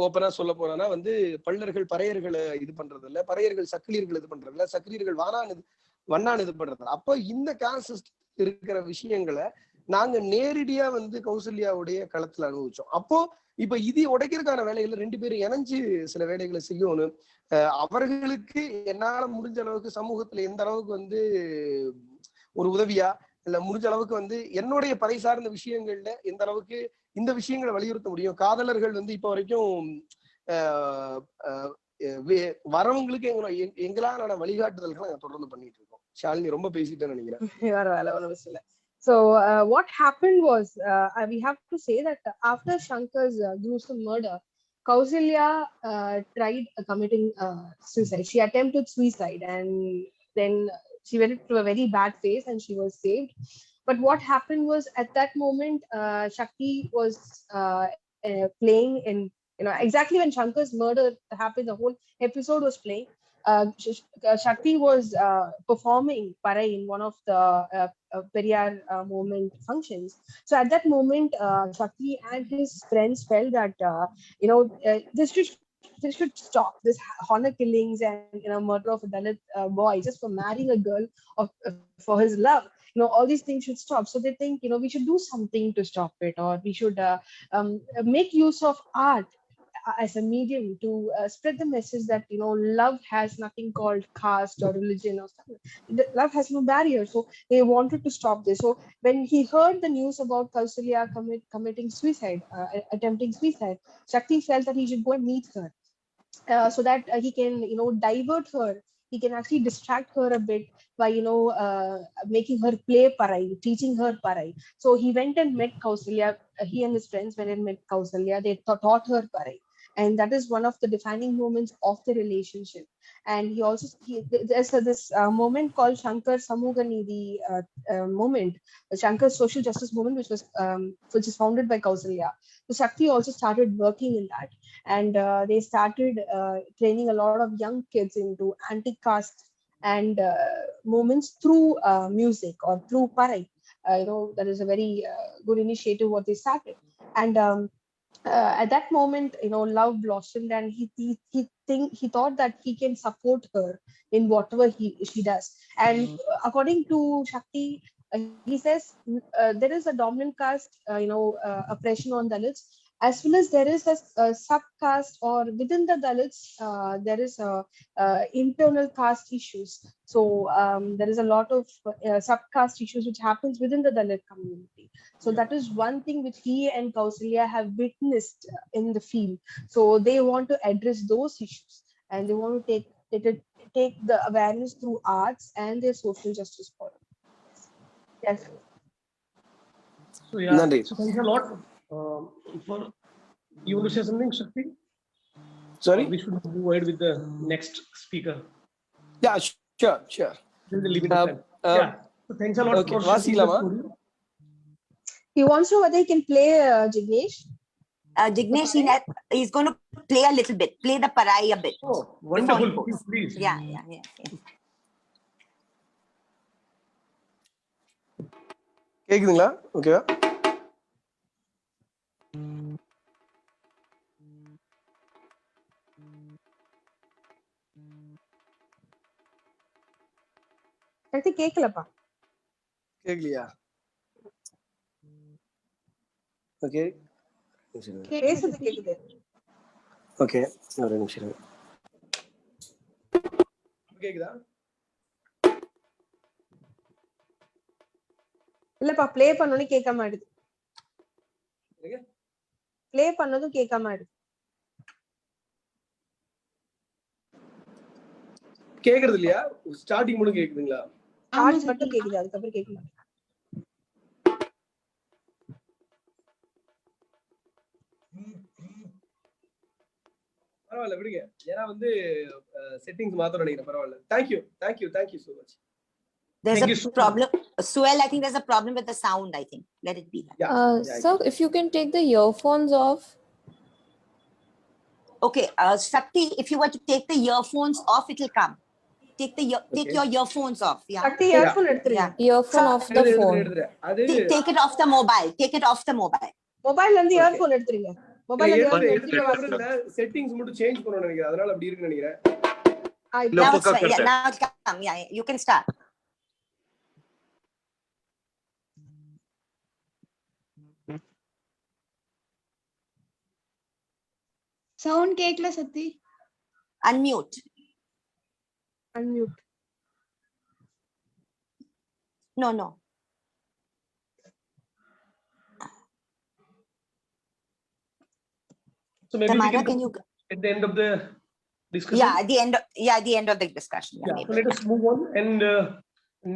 ஓப்பனா சொல்ல போனா வந்து பள்ளர்கள் பறையர்களை இது பண்றது இல்ல, பறையர்கள் சக்கிலியர்கள் இது பண்றது இல்ல, சக்கிலியர்கள் வண்ணான் இது பண்றது இல்ல. அப்ப இந்த கான்செப்ட் இருக்கிற விஷயங்களை நாங்க நேரடியா வந்து கௌசல்யாவுடைய களத்துல அனுபவிச்சோம். அப்போ இப்ப இது உடைக்கிறதுக்கான வேலைகளை 2 பேரும் இணைஞ்சு சில வேலைகளை செய்யணும். அவர்களுக்கு என்னால முடிஞ்ச அளவுக்கு சமூகத்துல எந்த அளவுக்கு வந்து ஒரு உதவியா இல்ல, முடிஞ்ச அளவுக்கு வந்து என்னுடைய பறை சார்ந்த விஷயங்கள்ல எந்த அளவுக்கு இந்த விஷயங்களை வலியுறுத்த முடியும். காதலர்கள் வந்து இப்ப வரைக்கும் வரவங்களுக்கு எங்களான வழிகாட்டுதல்களை நாங்க தொடர்ந்து பண்ணிட்டு இருக்கோம். ஷாலினி ரொம்ப பேசிட்டேன்னு நினைக்கிறேன். So what happened was, we have to say that after Shankar's gruesome murder, Kausalya tried committing suicide. She attempted suicide, and then she went through a very bad phase and she was saved. But what happened was, at that moment, Shakti was playing in, exactly when Shankar's murder happened, the whole episode was playing. Shakti was performing Parai in one of the Periyar movement functions. So at that moment, Shakti and his friends felt that this should stop, this honor killings and murder of a Dalit boy just for marrying a girl for his love. All these things should stop. So they think we should do something to stop it, or we should make use of art as a medium to spread the message that love has nothing called caste or religion or something. Love has no barrier. So they wanted to stop this. So when he heard the news about Kausalya committing suicide, attempting suicide, Shakti felt that he should go and meet her, so that he can divert her. He can actually distract her a bit by making her play parai, teaching her parai. So he went and met Kausalya. He and his friends went and met Kausalya. They taught her parai, and that is one of the defining moments of the relationship. And there's this moment called Shankar Samuganidhi moment, the Shankar social justice movement, which is founded by Kausalya. So Shakti also started working in that, and they started training a lot of young kids into anti-caste and movements through music or through parai. That is a very good initiative what they started. And at that moment, love blossomed, and he thought that he can support her in whatever she does. And according to Shakti, he says there is a dominant caste, oppression on Dalits, as well as there is a subcaste, or within the Dalits, there is internal caste issues. So there is a lot of subcaste issues which happens within the Dalit community. So that is one thing which he and Kausalya have witnessed in the field. So they want to address those issues, and they want to take the awareness through arts and their social justice forum. Yes. So yeah, Nandi. so thanks a lot. For you want to say something, Shakti? Sorry? Or we should move ahead with the next speaker. Yeah, sure. Then the limit time. Yeah. So thanks a lot okay. for sharing the story. He wants to know whether he can play Jignesh. Jignesh, he's going to play a little bit, play the parai a bit. Oh, wonderful. Please. Yeah. கேக்குதுங்களா? ஓகேவா? சக்தி கேக்கலப்பா. கேக்கலையா? Okay. பேசுறது கேக்குது. Okay. ஒரு நிமிஷம். கேக்குதா? இல்லப்பா, play பண்ணனும் கேட்க மாட்டேது. ப்ளே பண்ணதும் கேட்க மாட்டேது. கேக்குறது இல்லையா? ஸ்டார்டிங் மட்டும் கேக்குதுங்களா? ஸ்டார்ட் மட்டும் கேக்குது, அதுக்கு அப்புறம் கேட்க மாட்டேது. பரவாயில்ல விடுங்க. ஏன்னா வந்து செட்டிங்ஸ் மாத்த நினைக்கிறேன். பரவாயில்ல. Thank you so much. There's a problem. Suel, I think there's a problem with the sound, I think. Let it be that. So if you can take the earphones off. Okay, Shakti, if you were to take the earphones off, it will come. Take your earphones off. Yeah. Shakti, earphone எடுத்துருங்க. Earphone off the phone. Take it off the mobile. மொபைல்ல இருந்து earphone எடுத்துருங்க. மொபைல்ல இருந்து எடுத்துருங்க. Settings மட்டும் change பண்ணனும் நினைக்கிறேன். அதனால அப்படி இருக்குன்னு நினைக்கிறேன். Now it's right. Yeah, now it's come. Yeah, you can start. Sound கேக்கல சக்தி. Unmute. No. So maybe Tamara, can you at the end of the discussion? Yeah, at the end of the discussion. Yeah, so let us move on. And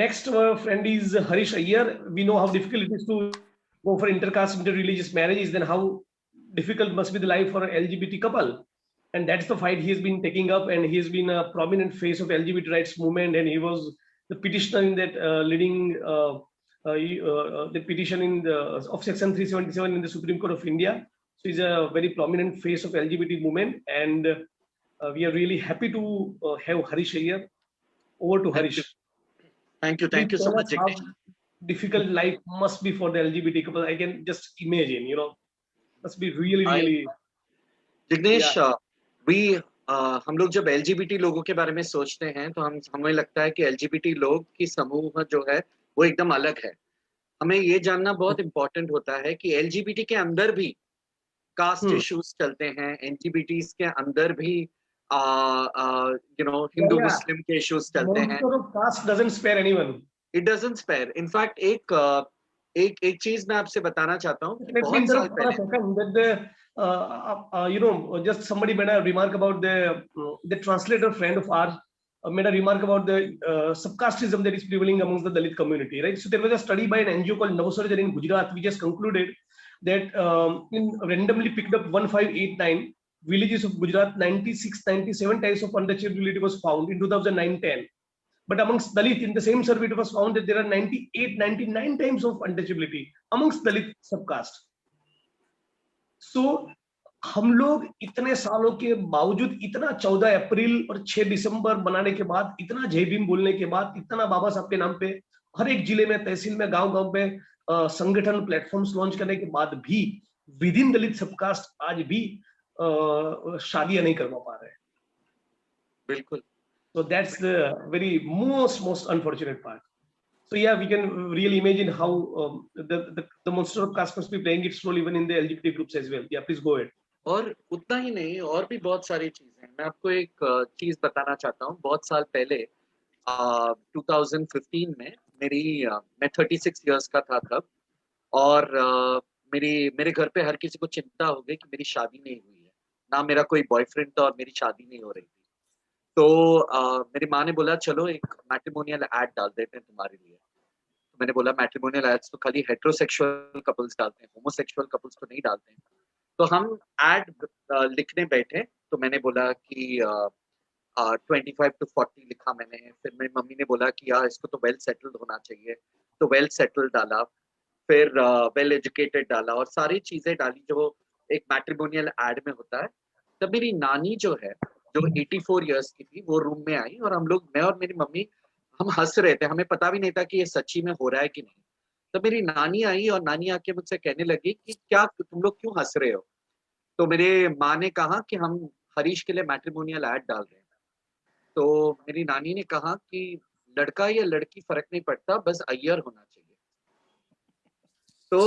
next friend is Harish Iyer. We know how difficult it is to go for intercaste, interreligious marriages, then how difficult must be the life for an LGBT couple. And that's the fight he has been taking up, and he has been a prominent face of LGBT rights movement, and he was the petitioner in that leading the petition of Section 377 in the Supreme Court of India. So he's a very prominent face of LGBT movement, and we are really happy to have Harish here. Over to Harish. Thank you so much, Jignesh. Difficult life must be for the LGBT couple. I can just imagine, must be really. Jignesh, हम लोग जब LGBT लोगों के बारे में सोचते हैं तो हमें लगता है कि LGBT लोग की समूह जो है वो एकदम अलग है. हमें ये जानना बहुत इम्पोर्टेंट होता है कि LGBT के अंदर भी कास्ट इश्यूज चलते हैं, एनजीबीटीज के अंदर भी हिंदू मुस्लिम के इश्यूज चलते हैं. Caste doesn't spare anyone. It doesn't spare. In fact एक चीज मैं आपसे बताना चाहता हूँ. बहुत साल पहले just somebody made a remark about the translator friend of ours made a remark about the subcasteism that is prevailing amongst the Dalit community, right? So there was a study by an NGO called Navasarjan in Gujarat, which has concluded that randomly picked up 1589 villages of Gujarat, 96-97 types of untouchability was found in 2009-10. But amongst Dalit, in the same survey, it was found that there are 98-99 types of untouchability amongst Dalit subcaste. So हम लोग इतने सालों के बावजूद, इतना 14 अप्रैल और 6 दिसंबर बनाने के बाद, इतना जय भीम बोलने के बाद, इतना बाबा साहब के नाम पे हर एक जिले में, तहसील में, गांव-गांव पे संगठन प्लेटफॉर्म्स लॉन्च करने के बाद भी विद इन दलित सबकास्ट आज भी शादियां नहीं करवा पा रहे. बिल्कुल. So that's the very most unfortunate part. So yeah, we can really imagine how the monster of caste must be playing its role even in the LGBT groups as well. Yeah, please go ahead. और उतना ही नहीं, और भी बहुत सारी चीजें हैं. मैं आपको एक चीज बताना चाहता हूँ. बहुत साल पहले 2015 में मैं 36 इयर्स का था तब, और मेरे घर पे हर किसी को चिंता हो गई कि मेरी शादी नहीं हुई है, ना मेरा कोई बॉयफ्रेंड था और मेरी शादी नहीं हो रही थी. तो मेरी माँ ने बोला चलो एक मैट्रिमोनियल एड डाल देते हैं तुम्हारे लिए. तो मैंने बोला मैट्रिमोनियल एड्स तो खाली हेटेरोसेक्सुअल कपल्स डालते हैं, होमोसेक्सुअल कपल्स तो नहीं डालते हैं. तो हम एड लिखने बैठे, तो मैंने बोला कि 25 to 40 लिखा मैंने. फिर मेरी मम्मी ने बोला कि यार इसको तो वेल सेटल्ड होना चाहिए, तो वेल सेटल्ड डाला. फिर वेल एजुकेटेड डाला, और सारी चीजें डाली जो एक मैट्रिमोनियल एड में होता है. तब मेरी नानी जो है, जो 84 इयर्स की थी, वो रूम में आई, और मैं और मेरी मम्मी हम हंस रहे थे. हमें पता भी नहीं था कि ये सच्ची में हो रहा है कि नहीं. तो मेरी नानी आई, और नानी आके मुझसे कहने लगी कि क्या तुम लोग क्यों हंस रहे हो. तो मेरे माँ ने कहा कि हम हरीश के लिए मैट्रिमोनियल एड डाल रहे हैं. तो मेरी नानी ने कहा कि लड़का या लड़की फर्क नहीं पड़ता, बस अय्यर होना चाहिए. तो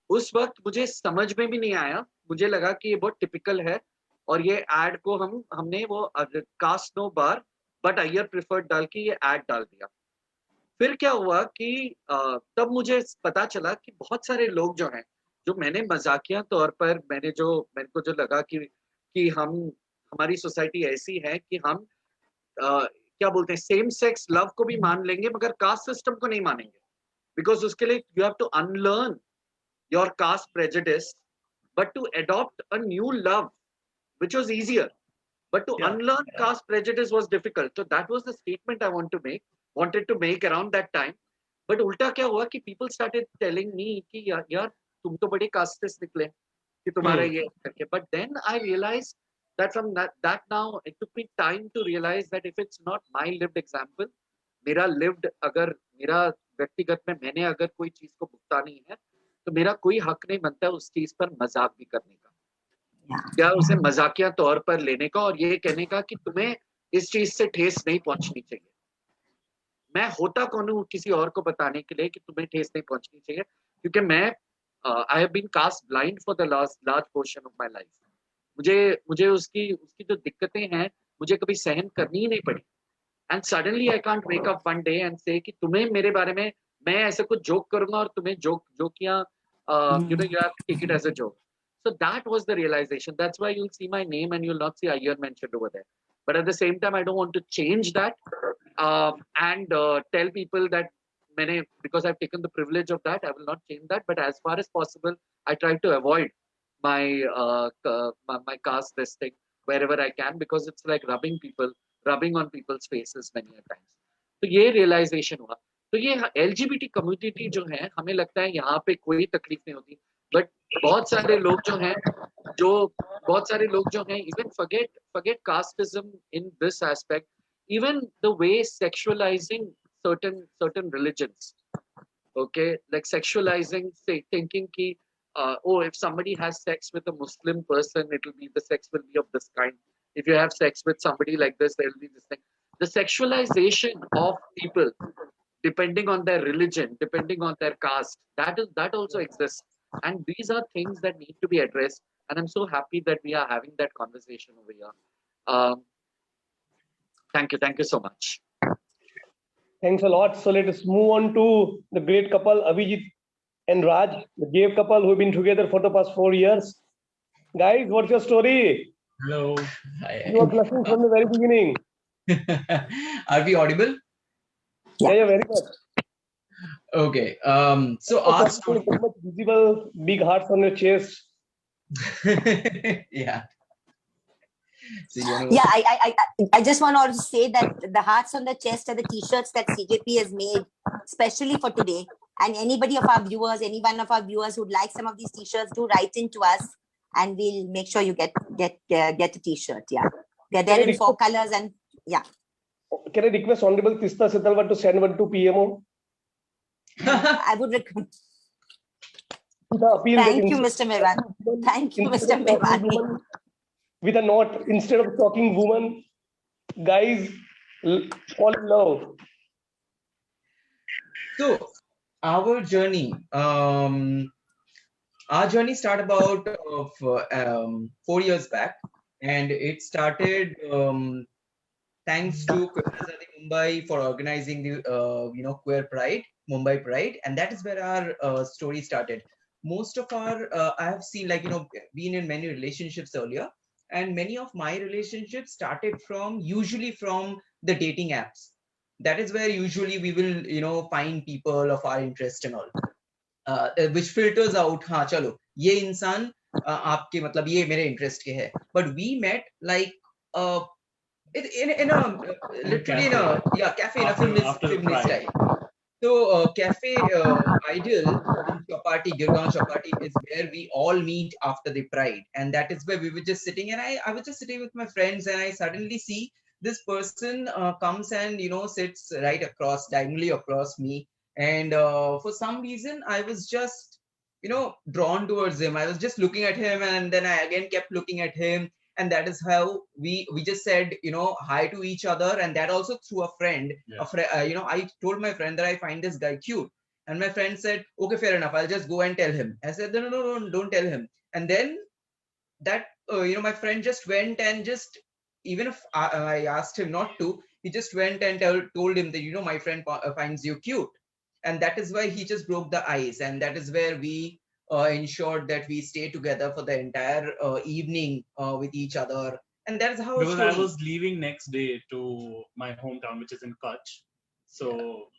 उस वक्त मुझे समझ में भी नहीं आया. मुझे लगा कि ये बहुत टिपिकल है, और ये एड को हमने वो caste no bar but Iyer preferred डाल के ये एड डाल दिया. फिर क्या हुआ कि तब मुझे पता चला कि बहुत सारे लोग जो हैं, जो मैंने मजाकिया तौर पर मेरे को जो लगा कि हमारी सोसाइटी ऐसी है कि हम क्या बोलते हैं, सेम सेक्स लव को भी मान लेंगे मगर कास्ट सिस्टम को नहीं मानेंगे. बिकॉज उसके लिए you have to unlearn your caste prejudice, but to adopt a new love, which was easier, but to unlearn caste prejudice was difficult. So that was the statement I wanted to make around that time. But ulta kya hua कि people started telling me कि यार तुम तो बड़े casteist निकले कि तुम्हारा ये करके. But then I realized that from that now it took me time to realize that if it's not my lived example, मेरा lived, अगर मेरा व्यक्तिगत में मैंने अगर कोई चीज को भुगतानी है, तो मेरा कोई हक नहीं बनता उस चीज पर मजाक भी करने का, या उसे मजाकिया तौर पर लेने का, और ये कहने का कि तुम्हें इस चीज से ठेस नहीं पहुंचनी चाहिए. मैं होता कौन हूँ किसी और को बताने के लिए कि तुम्हें ठेस नहीं पहुंचनी चाहिए, क्योंकि मैं I have been caste blind for the large portion of my life. मुझे उसकी जो दिक्कतें हैं मुझे कभी सहन करनी ही नहीं पड़ी. And suddenly I can't wake up one day and से कि तुम्हें मेरे बारे में मैं ऐसे कुछ जोक करूंगा और तुम्हें जोकियां you have to take it as a joke. So that was the realization. That's why you'll see my name and you'll not see Iyer mentioned over there. But at the same time, I don't want to change that and tell people that because I've taken the privilege of that, I will not change that. But as far as possible, I try to avoid my caste this thing wherever I can, because it's like rubbing on people's faces many a times. तो ये realization हुआ. तो ये LGBT community जो है, हमें लगता है यहाँ पे कोई तकलीफ नहीं होती, बट बहुत सारे लोग जो हैं even forget casteism in this aspect, even the way sexualizing certain religions, okay, like sexualizing, say, thinking ki if somebody has sex with a Muslim person, the sex will be of this kind. If you have sex with somebody like this, there will be this thing. The sexualization of people depending on their religion, depending on their caste, that also exists. And these are things that need to be addressed. And I'm so happy that we are having that conversation over here. Thank you. Thank you so much. Thanks a lot. So let us move on to the great couple, Abhijit and Raj, the gay couple who've been together for the past 4 years. Guys, what's your story? Hello. You were blushing from the very beginning. Are we audible? Yeah, very good. Okay. So our story. So much visible, big hearts on your chest. Yeah. So, Yeah, I just want to say that the hearts on the chest are the t-shirts that CJP has made specially for today. And anybody of our viewers, any one of our viewers who'd like some of these t-shirts, do write into us, and we'll make sure you get a t-shirt. Yeah, they're there in 4 colors, and yeah. Can I request Honorable Tista Setalvad to send one to PMO? I would recommend. Thank you, Mr. Mevan. Thank you, Mr. Mevani. With a note, instead of talking woman, guys, fall in love. So our journey started about 4 years back, and it started thanks to Queer Azadi Mumbai for organizing the Queer Pride, Mumbai Pride, and that is where our story started. Most of our I have seen, been in many relationships earlier, and many of my relationships started usually from the dating apps. That is where usually we will find people of our interest and all, which filters out, हाँ चलो ये इंसान आपके मतलब ये मेरे interest के है. But we met in a literally in a cafe in a feminist style. So Cafe Ideal in Chapati, Girgaon Chapati, is where we all meet after the Pride, and that is where we were just sitting. And I was just sitting with my friends, and I suddenly see this person comes and sits right across, diagonally across me. And for some reason, I was just drawn towards him. I was just looking at him, and then I again kept looking at him. And that is how we just said hi to each other, and that also through a friend. Yeah. I told my friend that I find this guy cute, and my friend said, okay, fair enough, I'll just go and tell him. I said, no, don't tell him. And then that my friend just went and just, even if I asked him not to, he just went and told him that my friend finds you cute. And that is why he just broke the ice, and that is where we ensured that we stay together for the entire evening with each other. And that's how because I was leaving next day to my hometown, which is in Kutch. So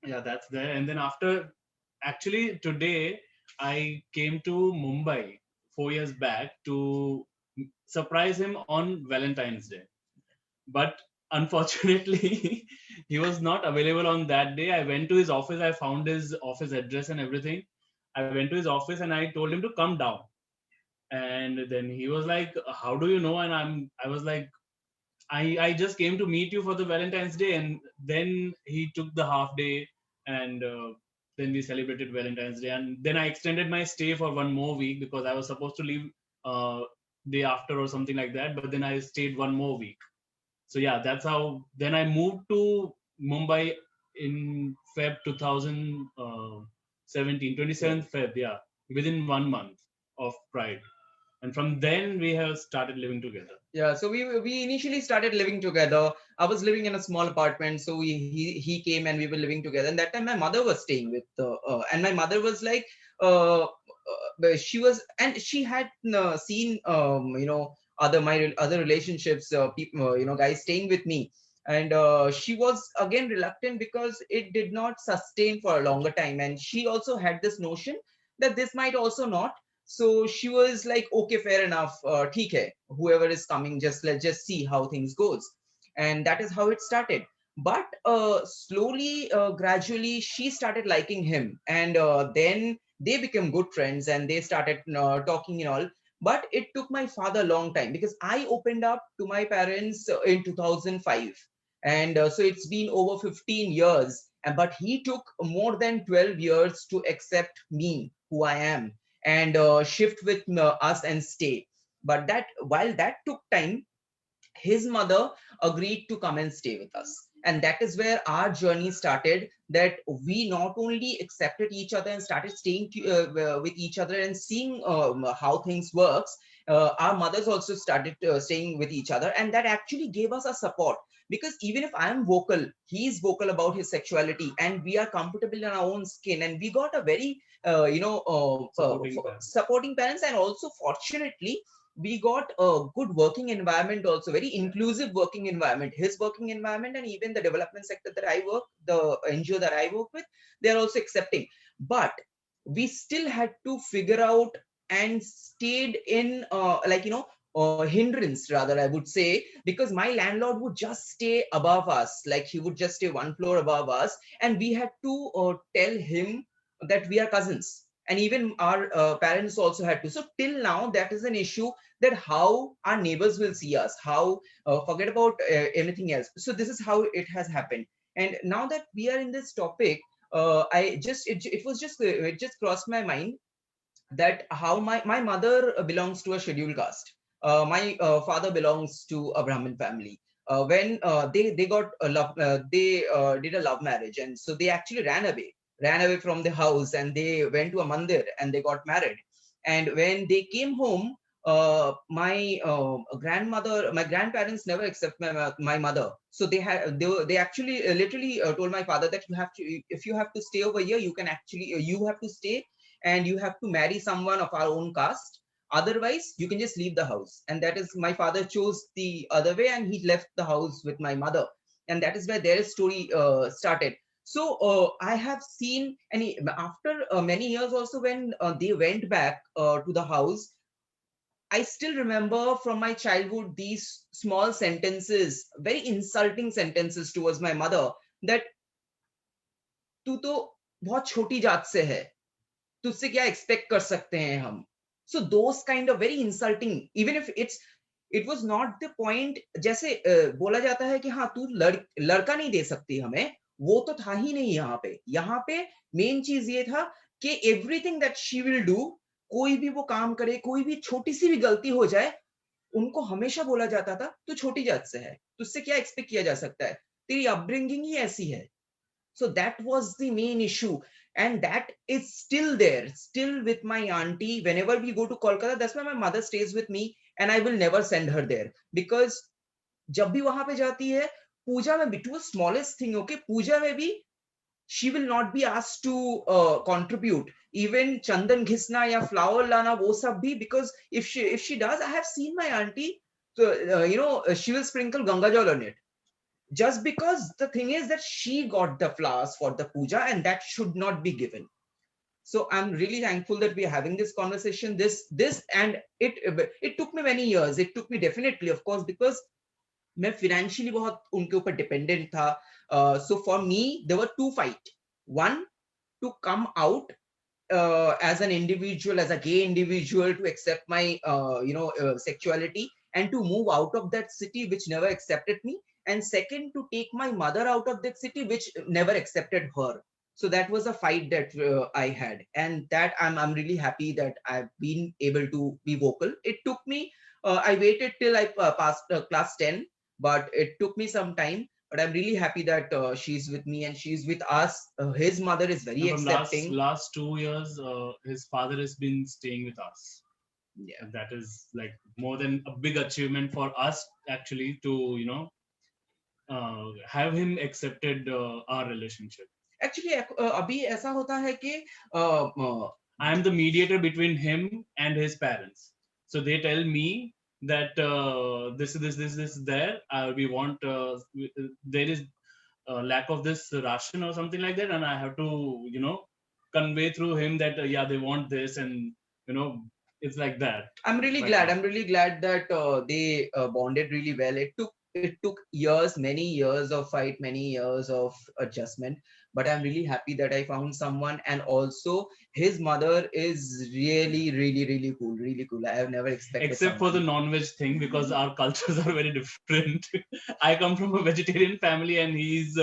yeah, that's there. And then after, actually today I came to Mumbai 4 years back to surprise him on Valentine's Day. But unfortunately, he was not available on that day. I went to his office. I found his office address and everything. I went to his office and I told him to come down. And then he was like, how do you know? And I was like, I just came to meet you for the Valentine's Day. And then he took the half day, and then we celebrated Valentine's Day. And then I extended my stay for 1 more week because I was supposed to leave day after or something like that. But then I stayed 1 more week. So yeah, that's how. Then I moved to Mumbai in Feb 2017, 27th Feb, yeah, within 1 month of Pride. And from then we have started living together. Yeah, so we initially started living together. I was living in a small apartment, so he came and we were living together. And that time my mother was staying with, and my mother was like, she had seen other relationships, people, guys staying with me. And she was again reluctant because it did not sustain for a longer time. And she also had this notion that this might also not. So she was like, okay, fair enough. Theek hai, whoever is coming, let's just see how things goes. And that is how it started. But slowly, gradually, she started liking him. And then they became good friends and they started talking and all. But it took my father a long time because I opened up to my parents in 2005. And so it's been over 15 years. But he took more than 12 years to accept me, who I am, and shift with us and stay. But while that took time, his mother agreed to come and stay with us. And that is where our journey started, that we not only accepted each other and started staying with each other and seeing how things works. Our mothers also started staying with each other, and that actually gave us a support. Because even if I am vocal, he is vocal about his sexuality, and we are comfortable in our own skin, and we got a very supporting parents. And also fortunately we got a good working environment, also very inclusive working environment. His working environment, and even the development sector that I work, the NGO that I work with, they are also accepting. But we still had to figure out and stayed in hindrance, rather I would say, because my landlord would just stay above us, like he would just stay one floor above us, and we had to tell him that we are cousins. And even our parents also had to. So till now, that is an issue, that how our neighbors will see us, how forget about anything else. So this is how it has happened. And now that we are in this topic, it just crossed my mind that how my mother belongs to a scheduled caste. My father belongs to a Brahmin family. When they got a love, they did a love marriage, and so they actually ran away from the house, and they went to a mandir and they got married. And when they came home, my grandparents never accept my mother. So they actually literally told my father that if you have to stay over here, you can actually you have to stay, and you have to marry someone of our own caste. Otherwise, you can just leave the house. And that is, my father chose the other way, and he left the house with my mother. And that is where their story started. So I have seen, and after many years also, when they went back to the house, I still remember from my childhood these small sentences, very insulting sentences towards my mother, that तू तो बहुत छोटी जात से है, तुझसे क्या expect कर सकते हैं हम. So those kind of very insulting, even if it was not the point. जैसे बोला जाता है कि हाँ तू लड़का नहीं दे सकती हमें, वो तो था ही नहीं यहाँ पे मेन चीज ये था कि everything that she will do, कोई भी वो काम करे, कोई भी छोटी सी भी गलती हो जाए, उनको हमेशा बोला जाता था तू छोटी जात से है, तुझसे क्या एक्सपेक्ट किया जा सकता है, तेरी अपब्रिंगिंग ही ऐसी है. So that was the main issue, and that is still there, still with my auntie. Whenever we go to Kolkata, that's why my mother stays with me, and I will never send her there, because जब भी वहां पे जाती है पूजा में भी, to smallest thing, okay, पूजा में भी she will not be asked to contribute. Even chandan ghisna ya flower lana, wo sab bhi, because if she does, I have seen my auntie, she will sprinkle Ganga Jal on it. Just because the thing is that she got the flowers for the puja, and that should not be given. So I'm really thankful that we are having this conversation. And it took me many years. It took me definitely, of course, because मैं financially बहुत उनके ऊपर dependent था. So for me, there were two fights. One, to come out as an individual, as a gay individual, to accept my sexuality, and to move out of that city which never accepted me. And second, to take my mother out of that city which never accepted her. So that was a fight that I had, and that I'm really happy that I've been able to be vocal. It took me, I waited till I passed class 10, but it took me some time. But I'm really happy that she's with me and she's with us. His mother is very accepting. Last 2 years, his father has been staying with us. Yeah, and that is like more than a big achievement for us actually to have him accepted our relationship. Actually, अभी ऐसा होता है कि I am the mediator between him and his parents. So they tell me that this there. We want there is a lack of this ration or something like that, and I have to convey through him that they want this, and it's like that. I'm really glad. I'm really glad that they bonded really well. It took years, many years of fight, many years of adjustment. But I'm really happy that I found someone, and also his mother is really, really, really cool. Really cool. I have never expected. Except for the non-veg thing, because our cultures are very different. I come from a vegetarian family, and he's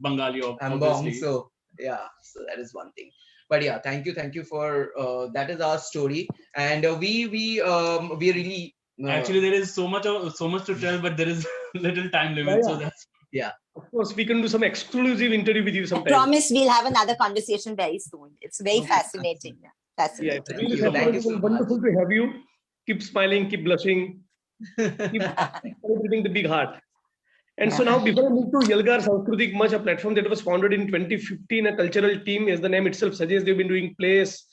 Bengali, obviously. So yeah, so that is one thing. But yeah, thank you for that is our story, and we really. Actually, there is so much to tell, but there is little time limit, so that's. Yeah. Of course, we can do some exclusive interview with you I sometime. promise we'll have another conversation very soon. It's very Okay. fascinating. Yeah, Fascinating. it's Thank really you. Thank you fascinating so and much. wonderful to have you. Keep smiling, keep blushing, keep celebrating the big heart. And so now, before I move to Yelgar Sanskritik Manch, a platform that was founded in 2015, a cultural team, as the name itself suggests, they've been doing plays,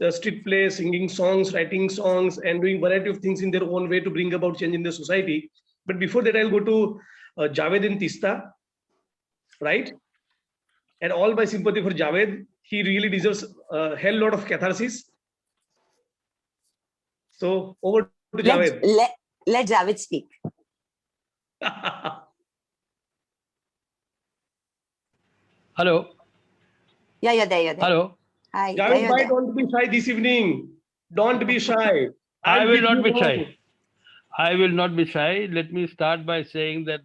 street plays, singing songs, writing songs, and doing variety of things in their own way to bring about change in the society. But before that, I'll go to Javed in Tista, right? And all my sympathy for Javed. He really deserves a hell lot of catharsis. So over to Javed. Let Javed speak. Hello. Yeah, you're there. You're there. Hello. Hi. Javed, Yeah, bhai, you're there. don't be shy this evening. Don't be shy. I will give not you be one. shy. I will not be shy. Let me start by saying that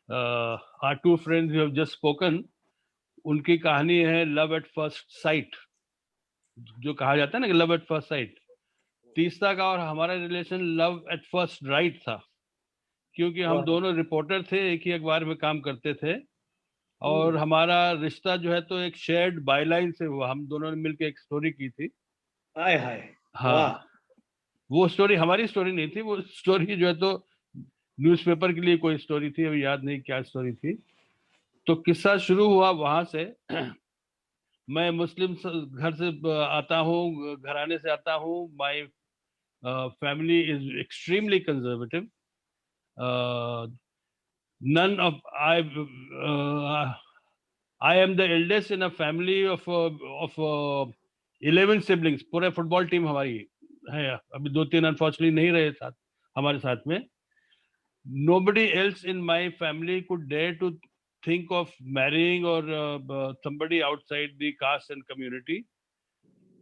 our two friends who have just spoken, उनकी कहानी है love at first sight, जो कहा जाता है ना कि love at first sight. Teesta का और हमारा relation love at first right था, क्योंकि हम दोनों रिपोर्टर थे, एक ही अखबार में काम करते थे, और हमारा रिश्ता जो है तो एक शेयर्ड बायलाइन से हुआ. हम दोनों ने मिलकर एक स्टोरी की थी. हाय हाय. हाँ, वो स्टोरी हमारी स्टोरी नहीं थी, वो स्टोरी जो है तो न्यूज़पेपर के लिए कोई स्टोरी थी, अभी याद नहीं क्या स्टोरी थी. तो किस्सा शुरू हुआ वहां से. मैं मुस्लिम घर से आता हूँ, घराने से आता हूँ. My family is extremely conservative. none of I am the eldest in a family of 11 siblings. पूरे फुटबॉल टीम हमारी है. अभी 2-3 अनफॉर्चुनेटली नहीं रहे साथ हमारे साथ में. Nobody else in my family could dare to think of marrying or somebody outside the caste and community.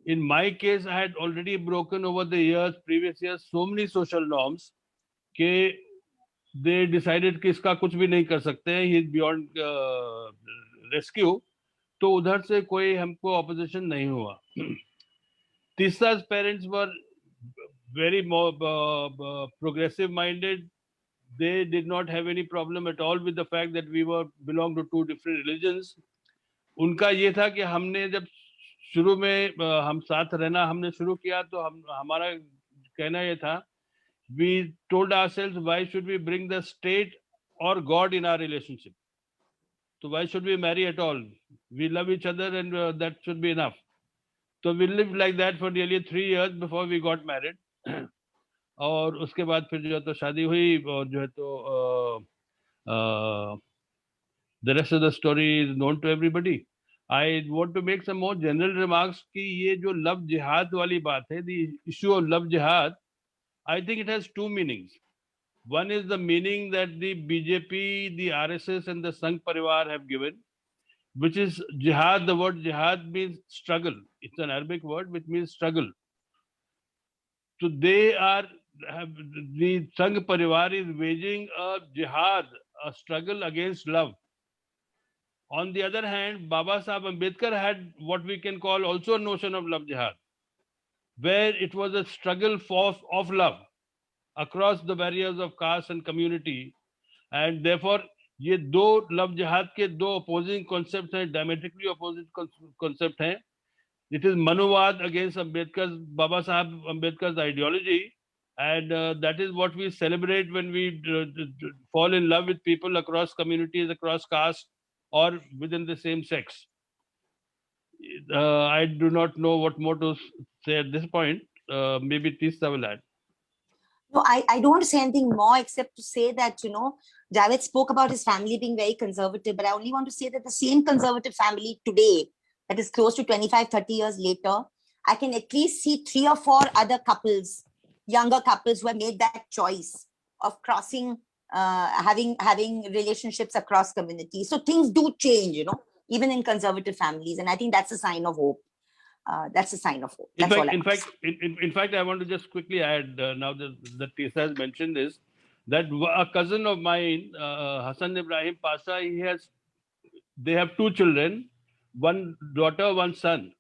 In my case, I had already broken over the previous years, so many social norms कि they decided कि इसका कुछ भी नहीं कर सकते हैं, he is beyond rescue. तो उधर से कोई हमको opposition नहीं हुआ. Tista's parents were very progressive minded. They did not have any problem at all with the fact that we belong to two different religions. उनका ये था कि हमने जब शुरू में हम साथ रहना हमने शुरू किया तो हमारा कहना ये था, we told ourselves, why should we bring the state or God in our relationship? So why should we marry at all? We love each other and that should be enough. So we lived like that for nearly 3 years before we got married. और उसके बाद फिर जो है तो शादी हुई और जो है तो the rest of the story is known to everybody. I want to make some more general remarks कि ये जो love jihad वाली बात है, the issue of love jihad, I think it has two meanings. One is the meaning that the BJP, the RSS and the Sangh Parivar have given, which is jihad. The word jihad means struggle. It's an Arabic word which means struggle. So the Sangh Parivar is waging a jihad, a struggle against love. On the other hand, Baba Sahib Ambedkar had what we can call also a notion of love jihad, where it was a struggle of love across the barriers of caste and community. And therefore, ये दो love jihad के दो opposing concepts हैं, diametrically opposite concept हैं. It is Manuvad against Baba Sahib Ambedkar's ideology. And that is what we celebrate when we fall in love with people across communities, across caste, or within the same sex. I do not know what more to say at this point. Maybe Tista will add. No, I don't want to say anything more except to say that, you know, Javed spoke about his family being very conservative, but I only want to say that the same conservative family today, that is close to 25, 30 years later, I can at least see 3 or 4 other couples, younger couples who have made that choice of crossing, having relationships across communities. So things do change, you know, even in conservative families. And I think that's a sign of hope. That's a sign of hope. That's in fact, I want to just quickly add, now that Tisa has mentioned this, that a cousin of mine, Hassan Ibrahim Pasha, they have 2 children, 1 daughter, 1 son.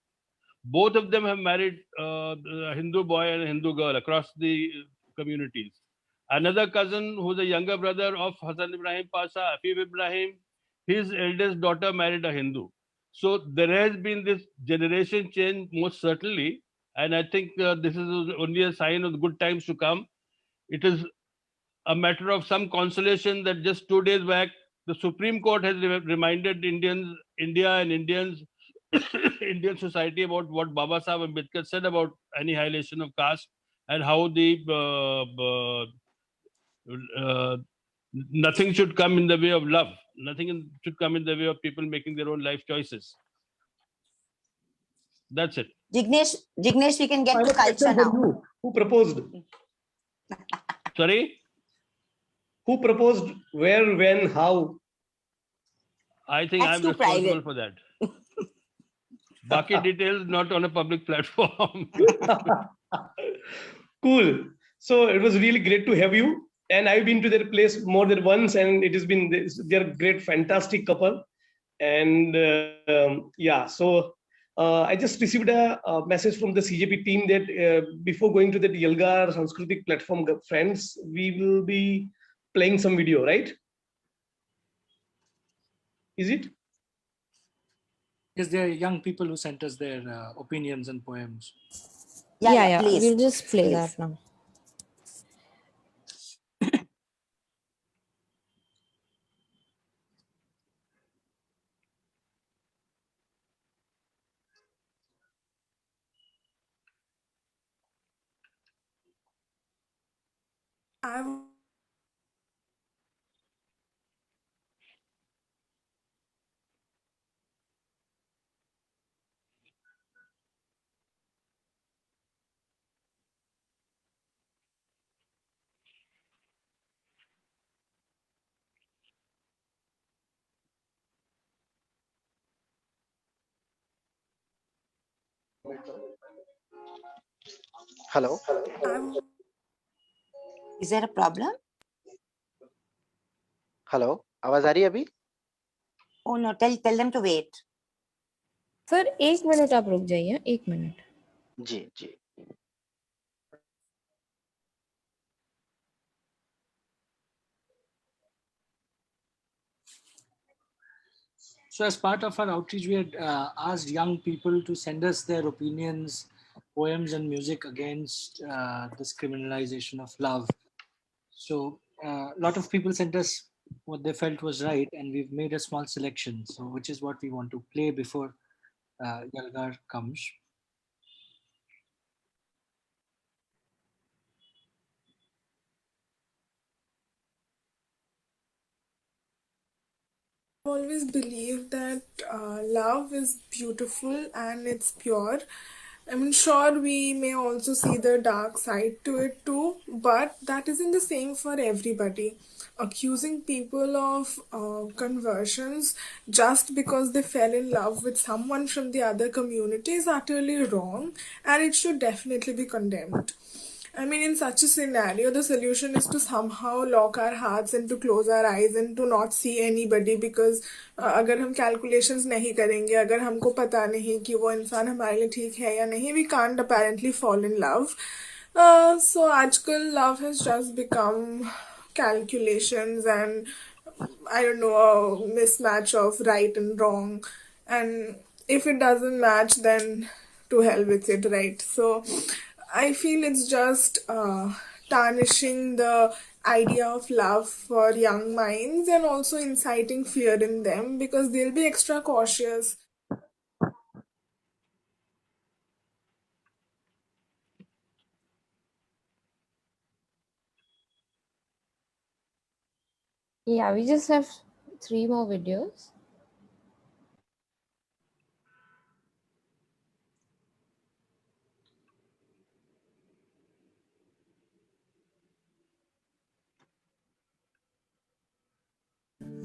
Both of them have married a Hindu boy and a Hindu girl across the communities. Another cousin who's a younger brother of Hassan Ibrahim Pasha, Afif Ibrahim, his eldest daughter married a Hindu. So there has been this generation change most certainly. And I think this is only a sign of the good times to come. It is a matter of some consolation that just 2 days back, the Supreme Court has reminded India and Indians, Indian society about what Baba Sahib Ambedkar said about annihilation of caste and how the nothing should come in the way of love. Nothing should come in the way of people making their own life choices. That's it. Jignesh, we can get I have to a question culture for now. you. Who proposed? Sorry? Who proposed? Where, when, how? I think That's I'm too responsible private. for that. Baki details not on a public platform. Cool. So it was really great to have you. And I've been to their place more than once, and it has been, they're a great, fantastic couple. And yeah, so I just received a message from the CJP team that before going to the Yelgar Sanskritik platform, friends, we will be playing some video, right? Is it? Yes, there are young people who sent us their opinions and poems. Yeah, Please. we'll just play Please. that now. Hello. Is there a problem? Hello. आवाज आ रही है अभी? Oh no, tell them to wait. Sir 1 minute आप रुक जाइए, 1 minute. Ji ji. So as part of our outreach, we had asked young people to send us their opinions, poems and music against this criminalization of love. So a lot of people sent us what they felt was right, and we've made a small selection, so which is what we want to play before Yelgar comes. Always believed that love is beautiful and it's pure. I mean, sure, we may also see the dark side to it too, but that isn't the same for everybody. Accusing people of conversions just because they fell in love with someone from the other community is utterly wrong, and it should definitely be condemned. I mean, in such a scenario, the solution is to somehow lock our hearts and to close our eyes and to not see anybody, because अगर हम calculations नहीं करेंगे, अगर हमको पता नहीं कि वो इंसान हमारे लिए ठीक है या नहीं, we can't apparently fall in love. So आजकल love has just become calculations and I don't know, a mismatch of right and wrong, and if it doesn't match, then to hell with it, right? So I feel it's just tarnishing the idea of love for young minds and also inciting fear in them, because they'll be extra cautious. Yeah, we just have 3 more videos.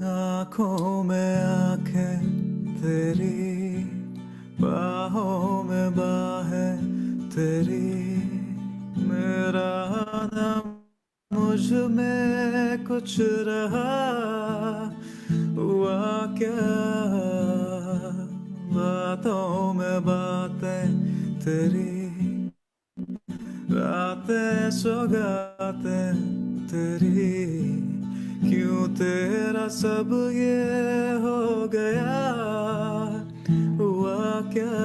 आँखों में आँखें तेरी, बाहों में बाहें तेरी, मेरा आधा मुझ में कुछ रहा हुआ क्या, बातों में बातें तेरी, रातें सौगातें तेरी, क्यों तेरा सब ये हो गया, हुआ क्या,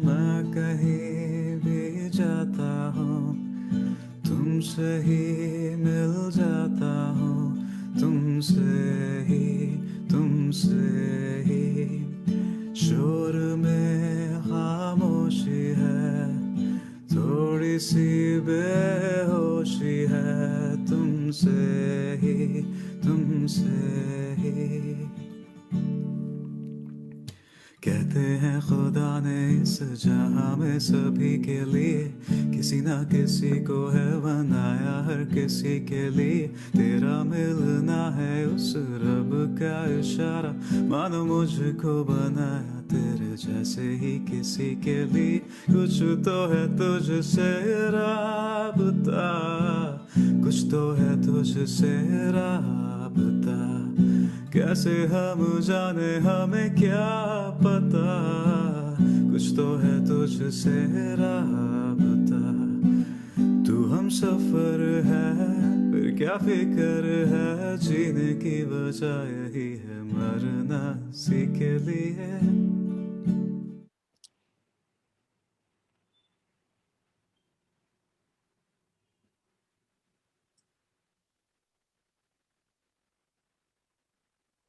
मैं कहीं भी जाता हूँ, तुमसे ही मिल जाता हूँ, तुमसे ही, तुमसे ही। शोर में खामोशी है, थोड़ी सी बेहोशी है, तुमसे ही, तुमसे ही। कहते हैं खुदा ने इस जहां में सभी के लिए किसी ना किसी को है बनाया, हर किसी के लिए तेरा मिलना है उस रब का इशारा, मानो मुझको बनाया तेरे जैसे ही किसी के लिए, कुछ तो है तुझसे राबता, कुछ तो है तुझसे राबता, कैसे हम जाने हमें क्या पता, कुछ तो है तुझसे राबता, तू हम सफर है फिर क्या फिक्र है, जीने की वजह यही है, मरना इसी के लिए।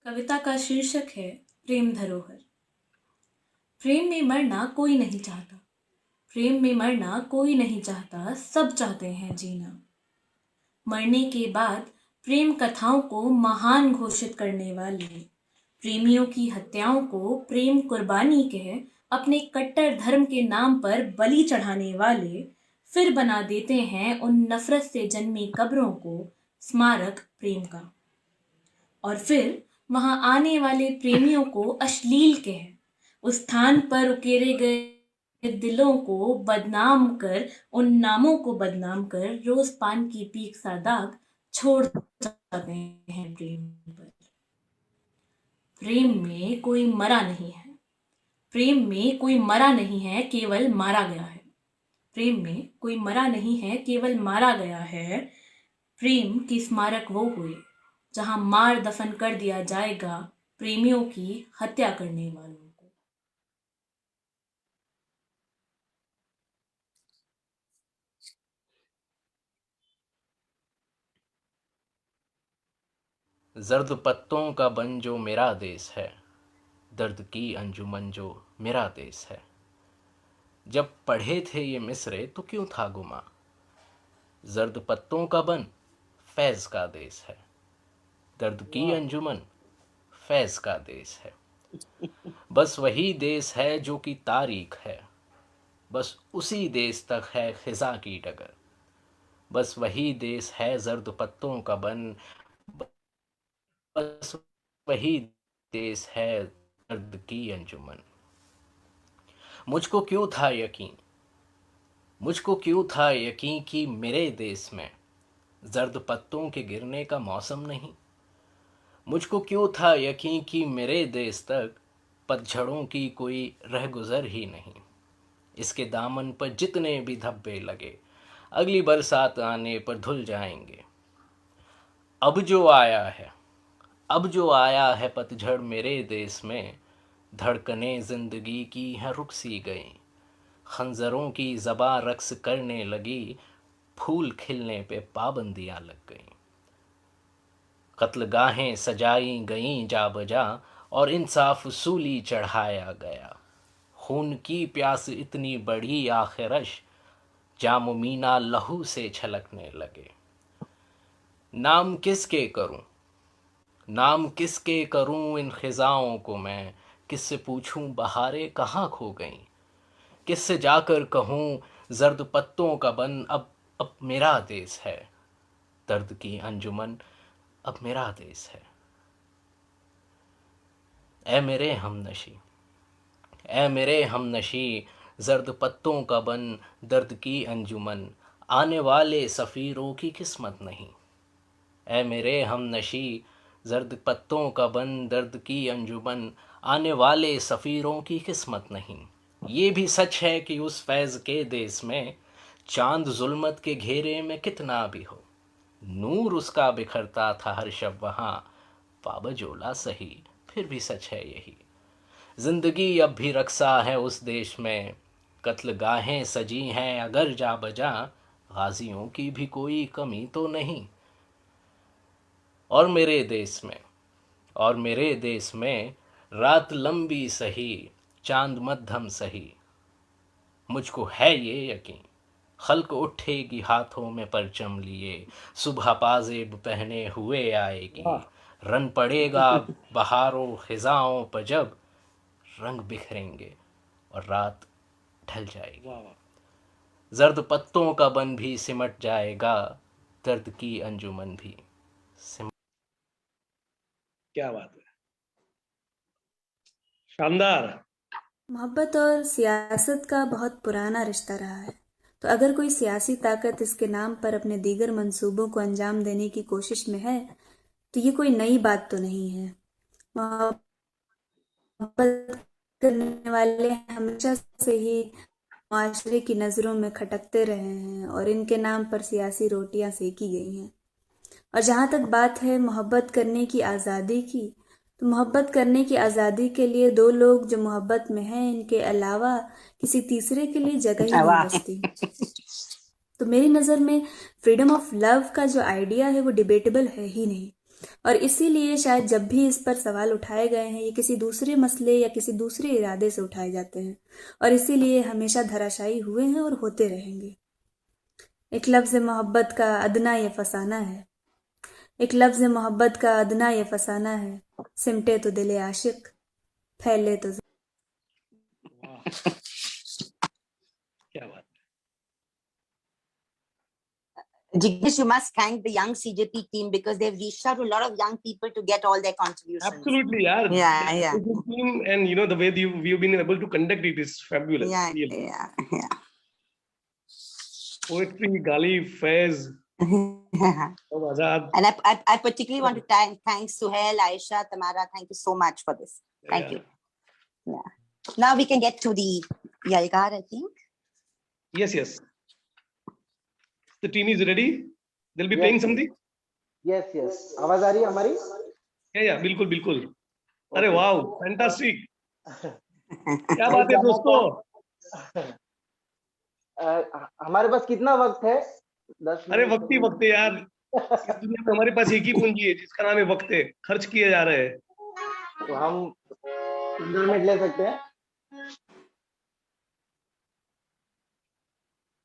कविता का शीर्षक है प्रेम धरोहर। प्रेम में मरना कोई नहीं चाहता, प्रेम में मरना कोई नहीं चाहता, सब चाहते हैं जीना। मरने के बाद प्रेम कथाओं को महान घोषित करने वाले, प्रेमियों की हत्याओं को प्रेम कुर्बानी कह अपने कट्टर धर्म के नाम पर बलि चढ़ाने वाले, फिर बना देते हैं उन नफरत से जन्मी कब्रों को स्मारक प्रेम का, और फिर वहां आने वाले प्रेमियों को अश्लील कह उस स्थान पर उकेरे गए दिलों को बदनाम कर, उन नामों को बदनाम कर रोज पान की पीक सा दाग छोड़ जाते हैं प्रेम पर। प्रेम में कोई मरा नहीं है, प्रेम में कोई मरा नहीं है, केवल मारा गया है। प्रेम में कोई मरा नहीं है, केवल मारा गया है। प्रेम की स्मारक वो हुए जहां मार दफन कर दिया जाएगा प्रेमियों की हत्या करने वालों को। जर्द पत्तों का बन जो मेरा देश है, दर्द की अंजुमन जो मेरा देश है। जब पढ़े थे ये मिसरे तो क्यों था गुमा, जर्द पत्तों का बन फैज का देश है, दर्द की अंजुमन फैज का देश है। बस वही देश है जो कि तारीख है, बस उसी देश तक है खिजा की डगर। बस वही देश है जर्द पत्तों का बन, बस वही देश है दर्द की अंजुमन। मुझको क्यों था यकीन, मुझको क्यों था यकीन कि मेरे देश में जर्द पत्तों के गिरने का मौसम नहीं। मुझको क्यों था यकीन कि मेरे देश तक पतझड़ों की कोई रहगुजर ही नहीं। इसके दामन पर जितने भी धब्बे लगे अगली बरसात आने पर धुल जाएंगे। अब जो आया है, अब जो आया है पतझड़ मेरे देश में, धड़कने जिंदगी की हैं रुक सी गई। खंजरों की ज़बां रक्स करने लगी, फूल खिलने पे पाबंदियां लग गईं। कत्लगाहें सजाई गईं जा बजा और इंसाफ सूली चढ़ाया गया। खून की प्यास इतनी बड़ी आखिरश, जाम मीना लहू से छलकने लगे। नाम किसके करूं, नाम किसके करूं इन खिजाओं को मैं, किससे पूछूं बहारें कहाँ खो गईं। किससे जाकर कहूं जर्द पत्तों का बन अब मेरा देश है, दर्द की अंजुमन अब मेरा देश है। ऐ मेरे हमनशी, ऐ मेरे हमनशी, जर्द पत्तों का बन दर्द की अंजुमन, आने वाले सफ़ीरों की किस्मत नहीं। ऐ मेरे हमनशी, जर्द पत्तों का बन दर्द की अंजुमन, आने वाले सफ़ीरों की किस्मत नहीं। ये भी सच है कि उस फैज़ के देश में चांद जुल्मत के घेरे में कितना भी हो, नूर उसका बिखरता था हर शब वहाँ, बाबजोला सही फिर भी सच है यही। जिंदगी अब भी रक्सा है उस देश में, कत्ल गाहें सजी हैं अगर जा बजा, गाजियों की भी कोई कमी तो नहीं। और मेरे देश में, और मेरे देश में रात लंबी सही, चांद मध्यम सही, मुझको है ये यकीन, खल्क उठेगी हाथों में परचम लिए, सुबह पाजेब पहने हुए आएगी, रन पड़ेगा बहारों खिजाओं पर जब, रंग बिखरेंगे और रात ढल जाएगी। जर्द पत्तों का बन भी सिमट जाएगा, दर्द की अंजुमन भी सिमट। क्या बात है, शानदार। मोहब्बत और सियासत का बहुत पुराना रिश्ता रहा है, तो अगर कोई सियासी ताकत इसके नाम पर अपने दीगर मंसूबों को अंजाम देने की कोशिश में है तो ये कोई नई बात तो नहीं है। मोहब्बत करने वाले हमेशा से ही माशरे की नज़रों में खटकते रहे हैं और इनके नाम पर सियासी रोटियां सेकी गई हैं। और जहाँ तक बात है मोहब्बत करने की आज़ादी की, तो मोहब्बत करने की आज़ादी के लिए दो लोग जो मोहब्बत में हैं, इनके अलावा किसी तीसरे के लिए जगह ही नहीं बचती। तो मेरी नज़र में फ्रीडम ऑफ लव का जो आइडिया है वो डिबेटेबल है ही नहीं, और इसीलिए शायद जब भी इस पर सवाल उठाए गए हैं ये किसी दूसरे मसले या किसी दूसरे इरादे से उठाए जाते हैं, और इसीलिए हमेशा धराशायी हुए हैं और होते रहेंगे। एक लफ्ज़ मोहब्बत का अदना ये फसाना है, एक लफ्ज़ मोहब्बत का अदना ये फसाना है, सिमटे तो दिले आशिक, फैले तो क्या बात। Jignesh, you must thank the young CJP team because they've reached out to a lot of young people to get all their contributions. Absolutely, yeah. Yeah. Team, and you know the way we've been able to conduct it is fabulous. Really. Yeah. Poetry, Gali, Faiz, Azad. And I particularly want to thank Suhail, Aisha, Tamara. Thank you so much for this. Thank you. Yeah. Now we can get to the Yalgar, I think. Yes. The team is ready. They'll be playing something. Yes. आवाज आ रही है हमारी? Yeah, बिल्कुल. अरे वाह, fantastic. क्या बात है दोस्तों? हमारे पास कितना वक्त है? 10 अरे वक्त है यार। इस दुनिया में हमारे पास एक ही पूंजी है जिसका नाम है वक्त है, खर्च किए जा रहे हैं। तो हम 15 मिनट ले सकते हैं।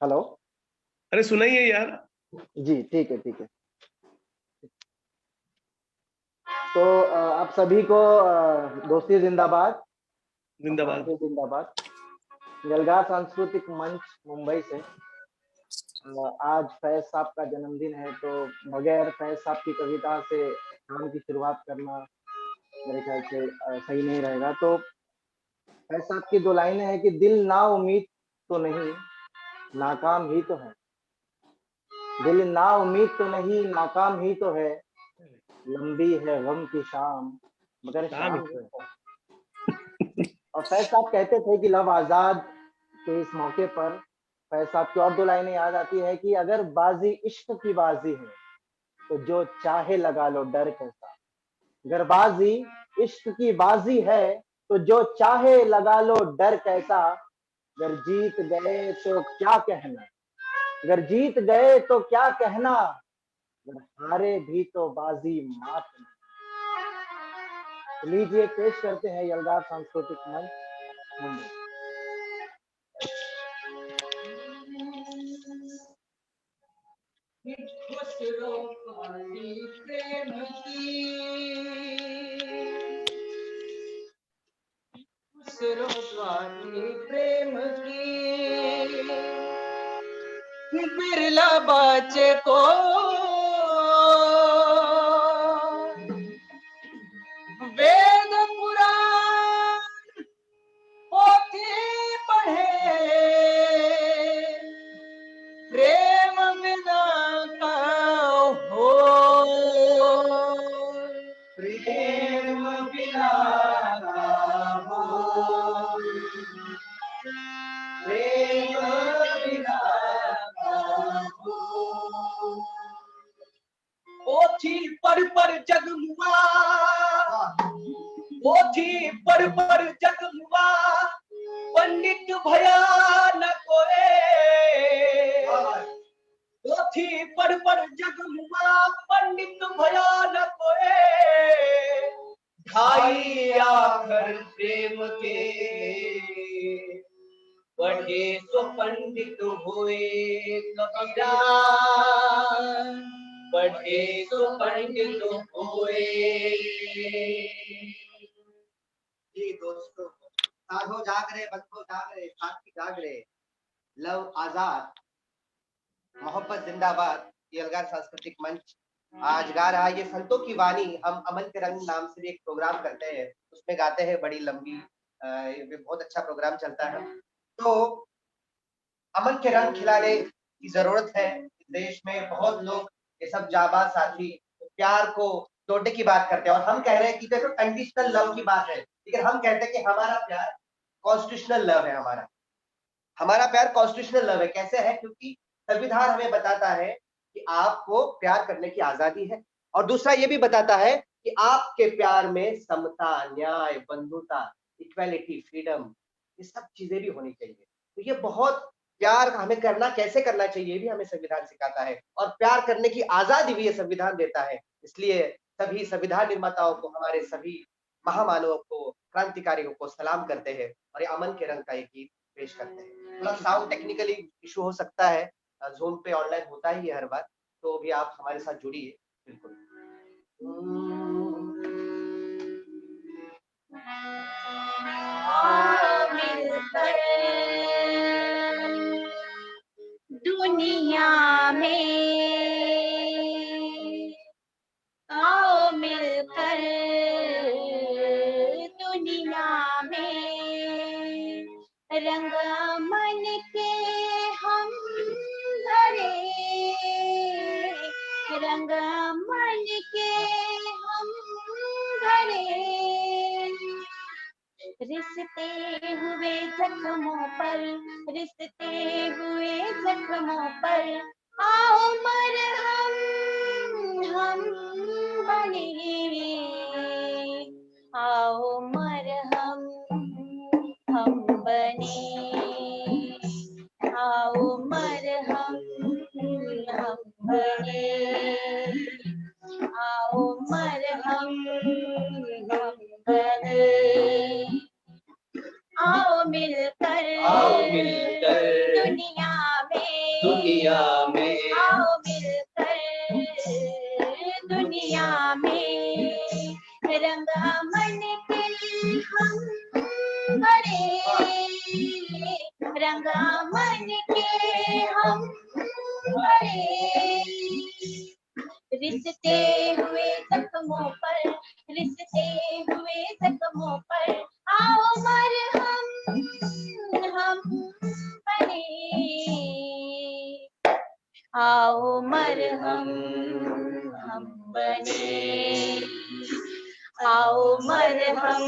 हेलो, अरे सुनाइए यार। जी ठीक है। तो आप सभी को दोस्ती जिंदाबाद। यलगार सांस्कृतिक मंच मुंबई से। आज फैज साहब का जन्मदिन है, तो बगैर फैज साहब की कविता से काम की शुरुआत करना मेरे ख्याल से सही नहीं रहेगा। तो फैज साहब की दो लाइनें हैं कि दिल ना उम्मीद तो नहीं, नाकाम ही तो है। दिल ना उम्मीद तो नहीं, नाकाम ही तो है। लंबी है गम की शाम, मगर शाम है। और फैज साहब कहते थे कि लव आजाद के इस मौके पर फैज साहब की और दो लाइनें याद आती है कि अगर बाजी इश्क की बाजी है तो जो चाहे लगा लो डर कैसा। अगर बाजी इश्क की बाजी है तो जो चाहे लगा लो डर कैसा। अगर जीत गए तो क्या कहना, अगर जीत गए तो क्या कहना, अगर हारे भी तो बाजी मात नहीं। लीजिए पेश करते हैं यलगार सांस्कृतिक मंच मुंबई। प्रेम की बिरला बच्चे को वेद पुराण पोथी पढ़े, प्रेम बिना का हो, प्रेम बिना का हो, प्रेम बिना का हो। पोथी पर जगमुआ, पोथी पर जगमुआ, पंडित भया न कोए, पोथी पर जगमुआ, पंडित भया न कोए, ढाई आखर प्रेम के, पढ़े सो पंडित हुए कबीरा, पढ़े सो पंडित हुए। जी दोस्तों, साधो जाग रहे, बंधो जाग रहे, साथी जाग रहे, लव आजाद, मोहब्बत जिंदाबाद, ये अलगार सांस्कृतिक मंच आज गा रहा है। ये संतों की वाणी, हम अमन के रंग नाम से भी एक प्रोग्राम करते हैं, उसमें गाते हैं बड़ी लंबी, ये बहुत अच्छा प्रोग्राम चलता है। तो अमन के रंग खिलाने की जरूरत है। देश में बहुत लोग, ये सब जाबाज साथी प्यार को तोड़ने की बात करते हैं, और हम कह रहे हैं कि देखो कंडीशनल लव की बात है, लेकिन हम कहते हैं कि हमारा प्यार कॉन्स्टिट्यूशनल लव है। हमारा प्यार कॉन्स्टिट्यूशनल लव है। कैसे है? क्योंकि संविधान हमें बताता है कि आपको प्यार करने की आजादी है, और दूसरा ये भी बताता है कि आपके प्यार में समता, न्याय, बंधुता, इक्वालिटी, फ्रीडम, ये सब चीजें भी होनी चाहिए। तो ये बहुत प्यार हमें करना कैसे करना चाहिए भी हमें संविधान सिखाता है, और प्यार करने की आजादी भी ये संविधान देता है। इसलिए सभी संविधान निर्माताओं को, हमारे सभी महामानवों को, क्रांतिकारियों को सलाम करते हैं, और ये अमन के रंग का एक गीत पेश करते हैं। थोड़ा साउंड टेक्निकली इशू हो सकता है, ज़ूम पे ऑनलाइन होता ही है हर बार, तो भी आप हमारे साथ जुड़िए बिल्कुल। दुनिया में आओ मिलकर, दुनिया में रंग मन के हम भरे, रंग मन के हम भरे, रिश्ते हुए जख्मों पर, रिश्ते हुए जख्मों पर, आओ मरहम हम बने, आओ मरहम हम बने, आओ मरहम हम बने, आओ मरहम हम बने, आओ मिलकर दुनिया में, आओ मिलकर दुनिया में, रंगा मन के हम भरे, रंगा मन के हम भरे, रिश्ते हुए जख्मों पर, रिश्ते हुए जख्मों पर, आओ मरहम हम बने, आओ मरहम हम बने, आओ मरहम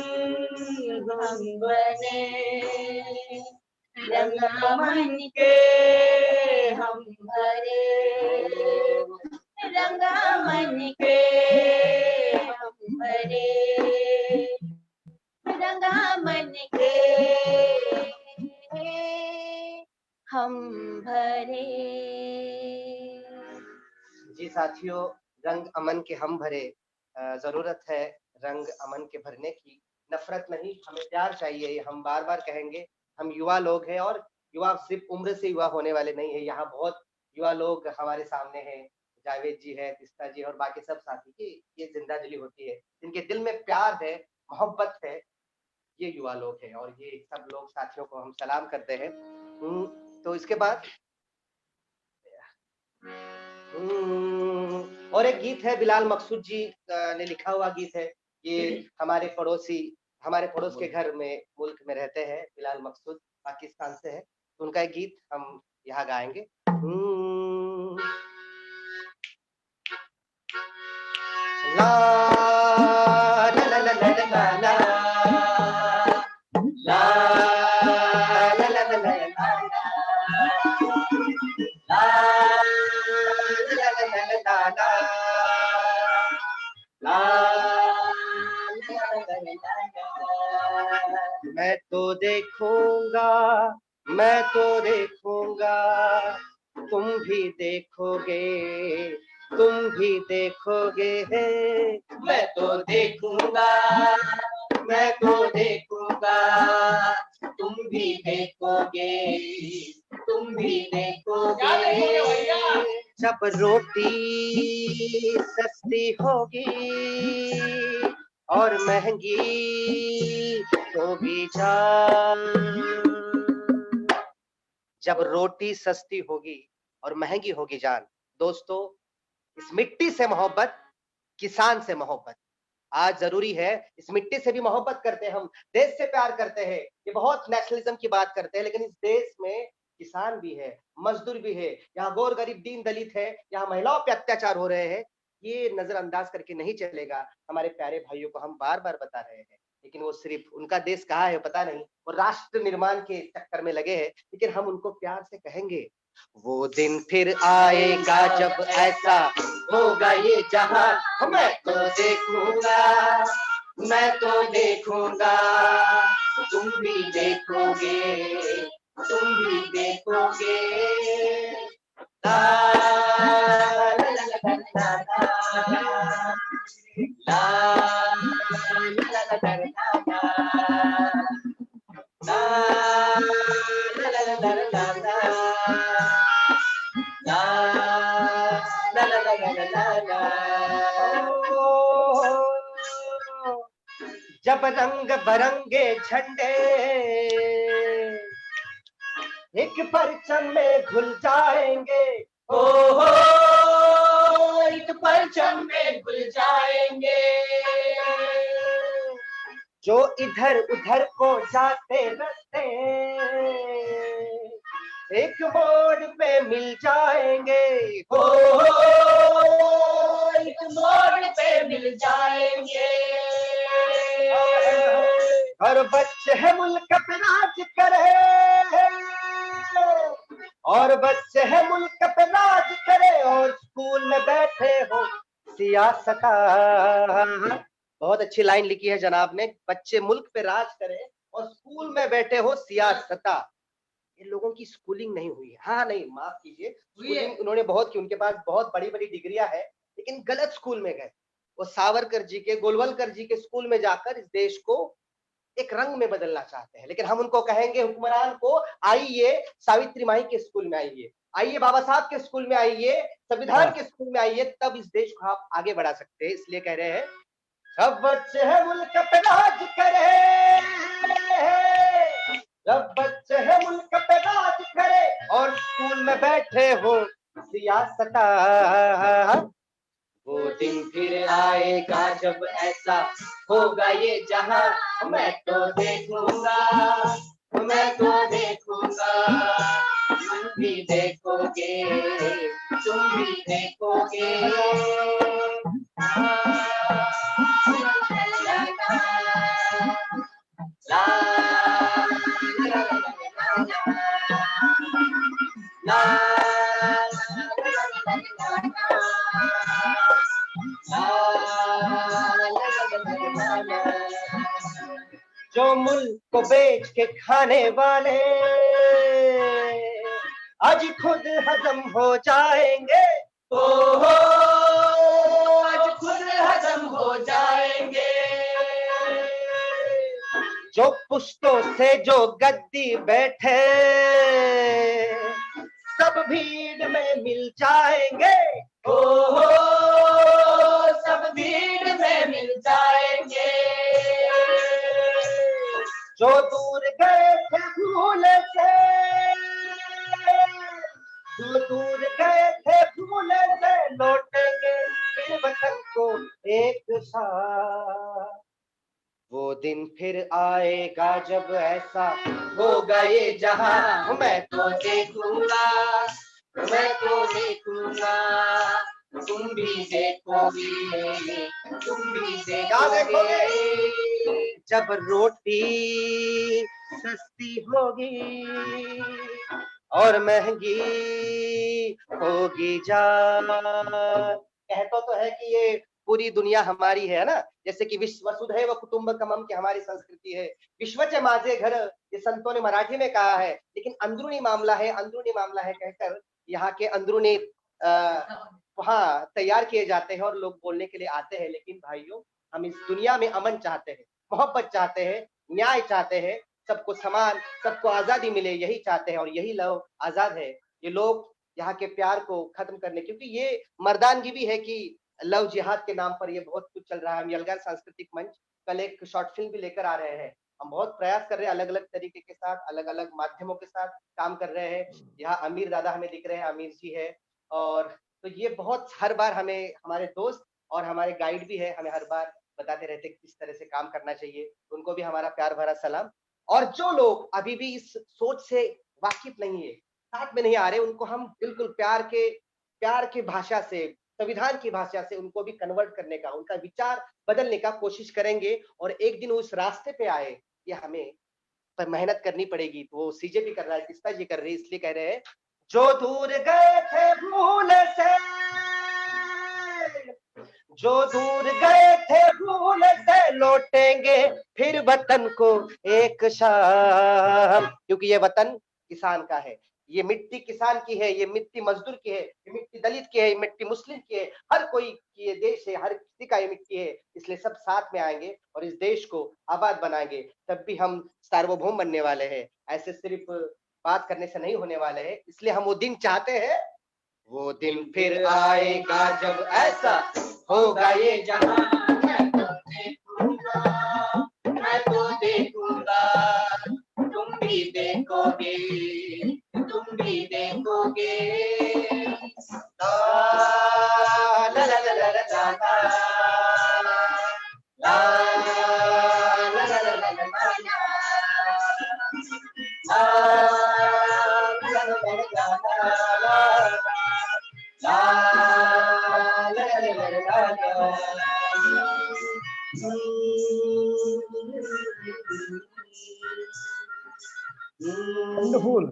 हम बने, रंगा मन के हम भरे, रंगा मन के हम भरे, रंगा मन के हम भरे। जी साथियों, रंग अमन के हम भरे, जरूरत है रंग अमन के भरने की। नफरत नहीं, हमें प्यार चाहिए, हम बार बार कहेंगे। हम युवा लोग हैं, और युवा सिर्फ उम्र से युवा होने वाले नहीं है। यहाँ बहुत युवा लोग हमारे सामने हैं, जावेद जी है, तिस्ता जी और बाकी सब साथी की ये जिंदा दिली होती है, जिनके दिल में प्यार है, मोहब्बत है, ये युवा लोग हैं, और ये सब लोग साथियों को हम सलाम करते हैं। तो इसके बाद और एक गीत है, बिलाल मकसूद जी ने लिखा हुआ गीत है। ये हमारे पड़ोसी, हमारे पड़ोस के घर में, मुल्क में रहते हैं बिलाल मकसूद, पाकिस्तान से है। तो उनका एक गीत हम यहाँ गाएंगे। ला ला ला ला ला ला ला ला ला ला ला ला ला ला ला ला ला देखूंगा, तुम भी देखोगे, तुम भी देखोगे, मैं तो देखूंगा, मैं तो देखूंगा, तुम भी देखोगे, तुम भी देखोगे। जब रोटी सस्ती होगी और महंगी होगी जान, जब रोटी सस्ती होगी और महंगी होगी जान। दोस्तों, इस मिट्टी से मोहब्बत, किसान से मोहब्बत। आज जरूरी है, इस मिट्टी से भी मोहब्बत करते हैं हम, देश से प्यार करते हैं, ये बहुत नेशनलिज्म की बात करते हैं, लेकिन इस देश में किसान भी है, मजदूर भी है, यहाँ गौर गरीब दीन दलित है, यहाँ महिलाओं पे अत्याचार हो रहे हैं। ये नजरअंदाज करके नहीं चलेगा। हमारे प्यारे भाइयों को हम बार बार बता रहे हैं, लेकिन वो सिर्फ उनका देश कहाँ है पता नहीं, वो राष्ट्र निर्माण के चक्कर में लगे हैं। लेकिन हम उनको प्यार से कहेंगे, वो दिन फिर आएगा जब ऐसा होगा ये जहां, मैं तो देखूंगा, मैं तो देखूंगा, तुम भी देखोगे, तुम भी देखोगे। ला ला ला ला ला जब रंग बरंगे झंडे एक परचम में घुल जाएंगे, ओ हो एक परचम में घुल जाएंगे। जो इधर उधर को जाते रास्ते एक मोड़ पे मिल जाएंगे, हो एक मोड़ पे मिल जाएंगे। और बच्चे है मुल्क पे राज करे, और बच्चे है मुल्क पे राज करे, और स्कूल में बैठे हो सियासता। बहुत अच्छी लाइन लिखी है जनाब ने, बच्चे मुल्क पे राज करे और स्कूल में बैठे हो सियासता। ये लोगों की स्कूलिंग नहीं हुई है। हाँ नहीं, माफ कीजिए, स्कूलिंग उन्होंने बहुत की, उनके पास बहुत बड़ी बड़ी डिग्रियां है, लेकिन गलत स्कूल में गए। वो सावरकर जी के, गोलवलकर जी के स्कूल में जाकर इस देश को एक रंग में बदलना चाहते हैं। लेकिन हम उनको कहेंगे, हुक्मरान को, आइए सावित्री माई के स्कूल में आइए, आइए बाबा साहब के स्कूल में आइए, संविधान के स्कूल में आइए, तब इस देश को आप आगे बढ़ा सकते हैं। इसलिए कह रहे हैं, सब बच्चे है मुल्क पे राज करे, सब बच्चे है मुल्क पे राज करे, और स्कूल में बैठे हो सियासता। वो दिन फिर आएगा जब ऐसा होगा ये जहां, मैं तो देखूंगा, मैं तो देखूंगा, तुम भी देखोगे, तुम भी देखोगे। जो मुल्क को बेच के खाने वाले आज खुद हजम हो जाएंगे, ओ हो आज खुद हजम हो जाएंगे। जो पुश्तों से जो गद्दी बैठे सब भीड़ में मिल जाएंगे, ओ हो सब भीड़ में मिल जाएंगे। जो दूर गए थे भूल से, जो दूर गए थे भूल से, लौटेंगे फिर वतन को एक साथ। वो दिन फिर आएगा जब ऐसा होगा ये जहां, मैं तो देखूंगा, मैं तो देखूंगा, तुम भी देखोगे, तुम भी देखोगे। जब रोटी सस्ती होगी और महंगी होगी जान। कहता तो है कि ये पूरी दुनिया हमारी है ना, जैसे कि विश्व वसुधैव कुटुंबकम की हमारी संस्कृति है, विश्वचे माझे घर, ये संतों ने मराठी में कहा है, लेकिन अंदरूनी मामला है कहकर यहाँ के अंदरूनी वहाँ तैयार किए जाते हैं और लोग बोलने के लिए आते हैं। लेकिन भाइयों, हम इस दुनिया में अमन चाहते हैं, मोहब्बत चाहते हैं, न्याय चाहते हैं, सबको समान, सबको आजादी मिले, यही चाहते हैं। और यही लव आजाद है। ये लोग यहाँ के प्यार को खत्म करने, क्योंकि ये मर्दानगी भी है कि लव जिहाद के नाम पर ये बहुत कुछ चल रहा है। हम यलगार सांस्कृतिक मंच कल एक शॉर्ट फिल्म भी लेकर आ रहे हैं। हम बहुत प्रयास कर रहे हैं, अलग अलग तरीके के साथ, अलग अलग माध्यमों के साथ काम कर रहे हैं। यहाँ अमीर दादा हमें दिख रहे हैं, आमिर जी है, और तो ये बहुत हर बार हमें हमारे दोस्त और हमारे गाइड भी है, हमें हर बार बताते रहते हैं किस तरह से काम करना चाहिए। उनको भी हमारा प्यार भरा सलाम। और जो लोग अभी भी इस सोच से वाकिफ नहीं है, साथ में नहीं आ रहे, उनको हम बिल्कुल प्यार के भाषा से, संविधान की भाषा से उनको भी कन्वर्ट करने का, उनका विचार बदलने का कोशिश करेंगे। और एक दिन उस रास्ते पे आए, ये हमें पर मेहनत करनी पड़ेगी। तो वो सीजेपी कर रहा है, किस्ता जी कर रही है, इसलिए कह रहे हैं, जो दूर गए थे भूल से, जो दूर गए थे भूल से, लौटेंगे फिर वतन को एक शाम। क्योंकि ये वतन किसान का है, ये मिट्टी किसान की है, ये मिट्टी मजदूर की है, ये मिट्टी दलित की है, ये मिट्टी मुस्लिम की है, हर कोई की ये देश है, हर किसी का ये मिट्टी है। इसलिए सब साथ में आएंगे और इस देश को आबाद बनाएंगे, तब भी हम सार्वभौम बनने वाले हैं। ऐसे सिर्फ बात करने से नहीं होने वाले हैं। इसलिए हम वो दिन चाहते हैं, वो दिन फिर आएगा जब ऐसा होगा ये जहां, मैं तो देखूंगा, तुम भी देखोगे, तुम भी देखोगे। ला ला ला ला ला ला ला ला ला ला ला। Wonderful.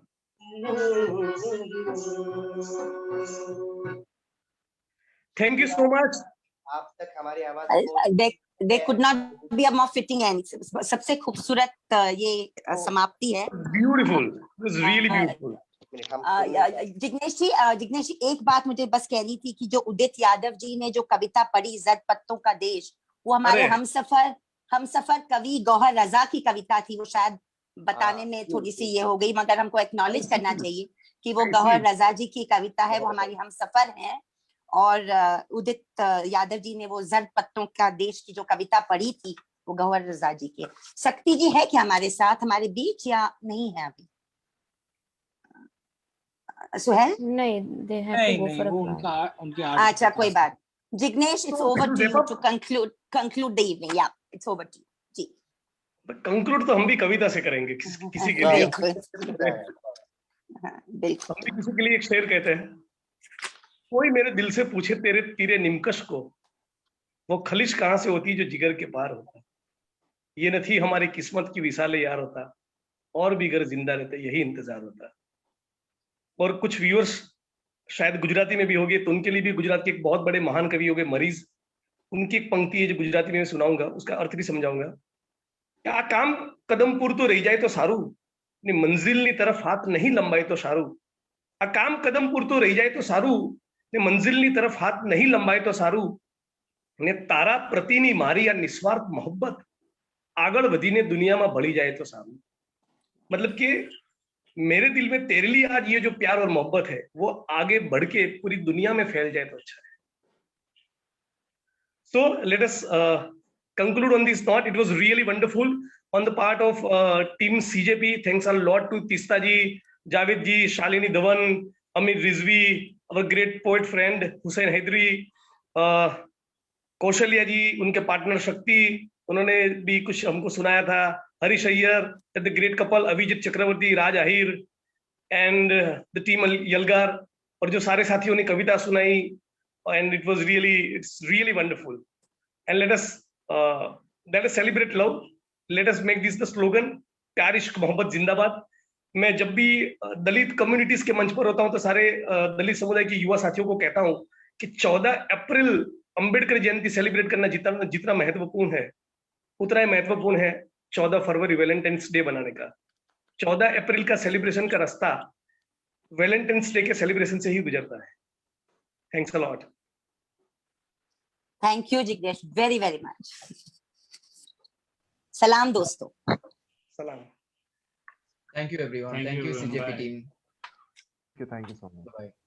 Thank you so much. आप तक हमारी आवाज they could not be a more fitting end. सबसे खूबसूरत ये समाप्ति है। Beautiful. It was really beautiful. Jignesh जी एक बात मुझे बस कहनी थी कि जो उदित यादव जी ने जो कविता पढ़ी, जद पत्तों का देश, वो हमारे हमसफर कवि गौहर रजा की कविता थी। वो शायद बताने में थोड़ी सी ये हो गई, मगर हमको एक्नॉलेज करना चाहिए कि वो गौहर रजा जी की कविता है, वो हमारी हमसफर है। और उदित यादव जी ने वो जर्द पत्तों का देश की जो कविता पढ़ी थी, वो गौहर रजा जी की। शक्ति जी है क्या हमारे साथ, हमारे बीच, या नहीं है अभी? सुहेल? नहीं, they have to go for a class. अच्छा, कोई बात। Jignesh, it's over to you to conclude the evening. Yeah, it's over to you. जी। कंक्लूड तो हम भी कविता से करेंगे किसी के लिए। बिल्कुल। हम भी किसी के लिए एक शेर कहते हैं, कोई मेरे दिल से पूछे तेरे तीरे निमकश को, वो खलिश कहाँ से होती जो जिगर के पार होता। ये न थी हमारी किस्मत की विसाले यार होता, और भी अगर जिंदा रहते यही इंतजार होता। और कुछ व्यूअर्स शायद गुजराती में भी होंगे, तो उनके लिए भी गुजरात के एक बहुत बड़े महान कवि हो गए मरीज, उनकी एक पंक्ति है जो गुजराती में मैं सुनाऊंगा, उसका अर्थ भी समझाऊंगा। क्या काम कदम पूर तो रही जाए तो सारू, ने मंजिल तरफ हाथ नहीं लंबाए तो सारू। आ काम कदम पूर तो रही जाए तो सारू, ने मंजिल तरफ हाथ नहीं लंबाए तो सारू। ने तारा प्रतिनी मारी या निस्वार्थ मोहब्बत, आगळ वधीने दुनिया में भળી जाए तो सारू। मतलब कि मेरे दिल में तेरे लिए आज ये जो प्यार और मोहब्बत है, वो आगे बढ़ के पूरी दुनिया में फैल जाए तो अच्छा है। So let us conclude on this note. It was really wonderful on the part of team CJP. Thanks a lot to Tista ji, Javed ji, Shalini Dhawan, Amir Rizvi, our great poet friend Hussain Haidari, Kaushalya जी, उनके partner शक्ति, उन्होंने भी कुछ हमको सुनाया था, Harish Iyer, the great couple Abhijit Chakraborty, Raj Ahir and the team Yalgaar, और जो सारे साथियों ने कविता सुनाई, and it was really wonderful. And let us celebrate love, let us make this the slogan, प्यार इश्क मोहब्बत जिंदाबाद। मैं जब भी दलित कम्युनिटीज के मंच पर होता हूं तो सारे दलित समुदाय के युवा साथियों को कहता हूं कि 14 अप्रैल अंबेडकर जयंती सेलिब्रेट करना जितना जितना महत्वपूर्ण है, उतना ही महत्वपूर्ण है 14 फरवरी वैलेंटाइंस डे बनाने का। 14 अप्रैल का सेलिब्रेशन का रास्ता वैलेंटाइंस डे के सेलिब्रेशन से ही गुजरता है। Thanks a lot. Thank you Jignesh, very very much. सलाम दोस्तों। सलाम। Thank you everyone. Thank Thank you you everyone. CJP Bye. team. Thank you so much. Bye.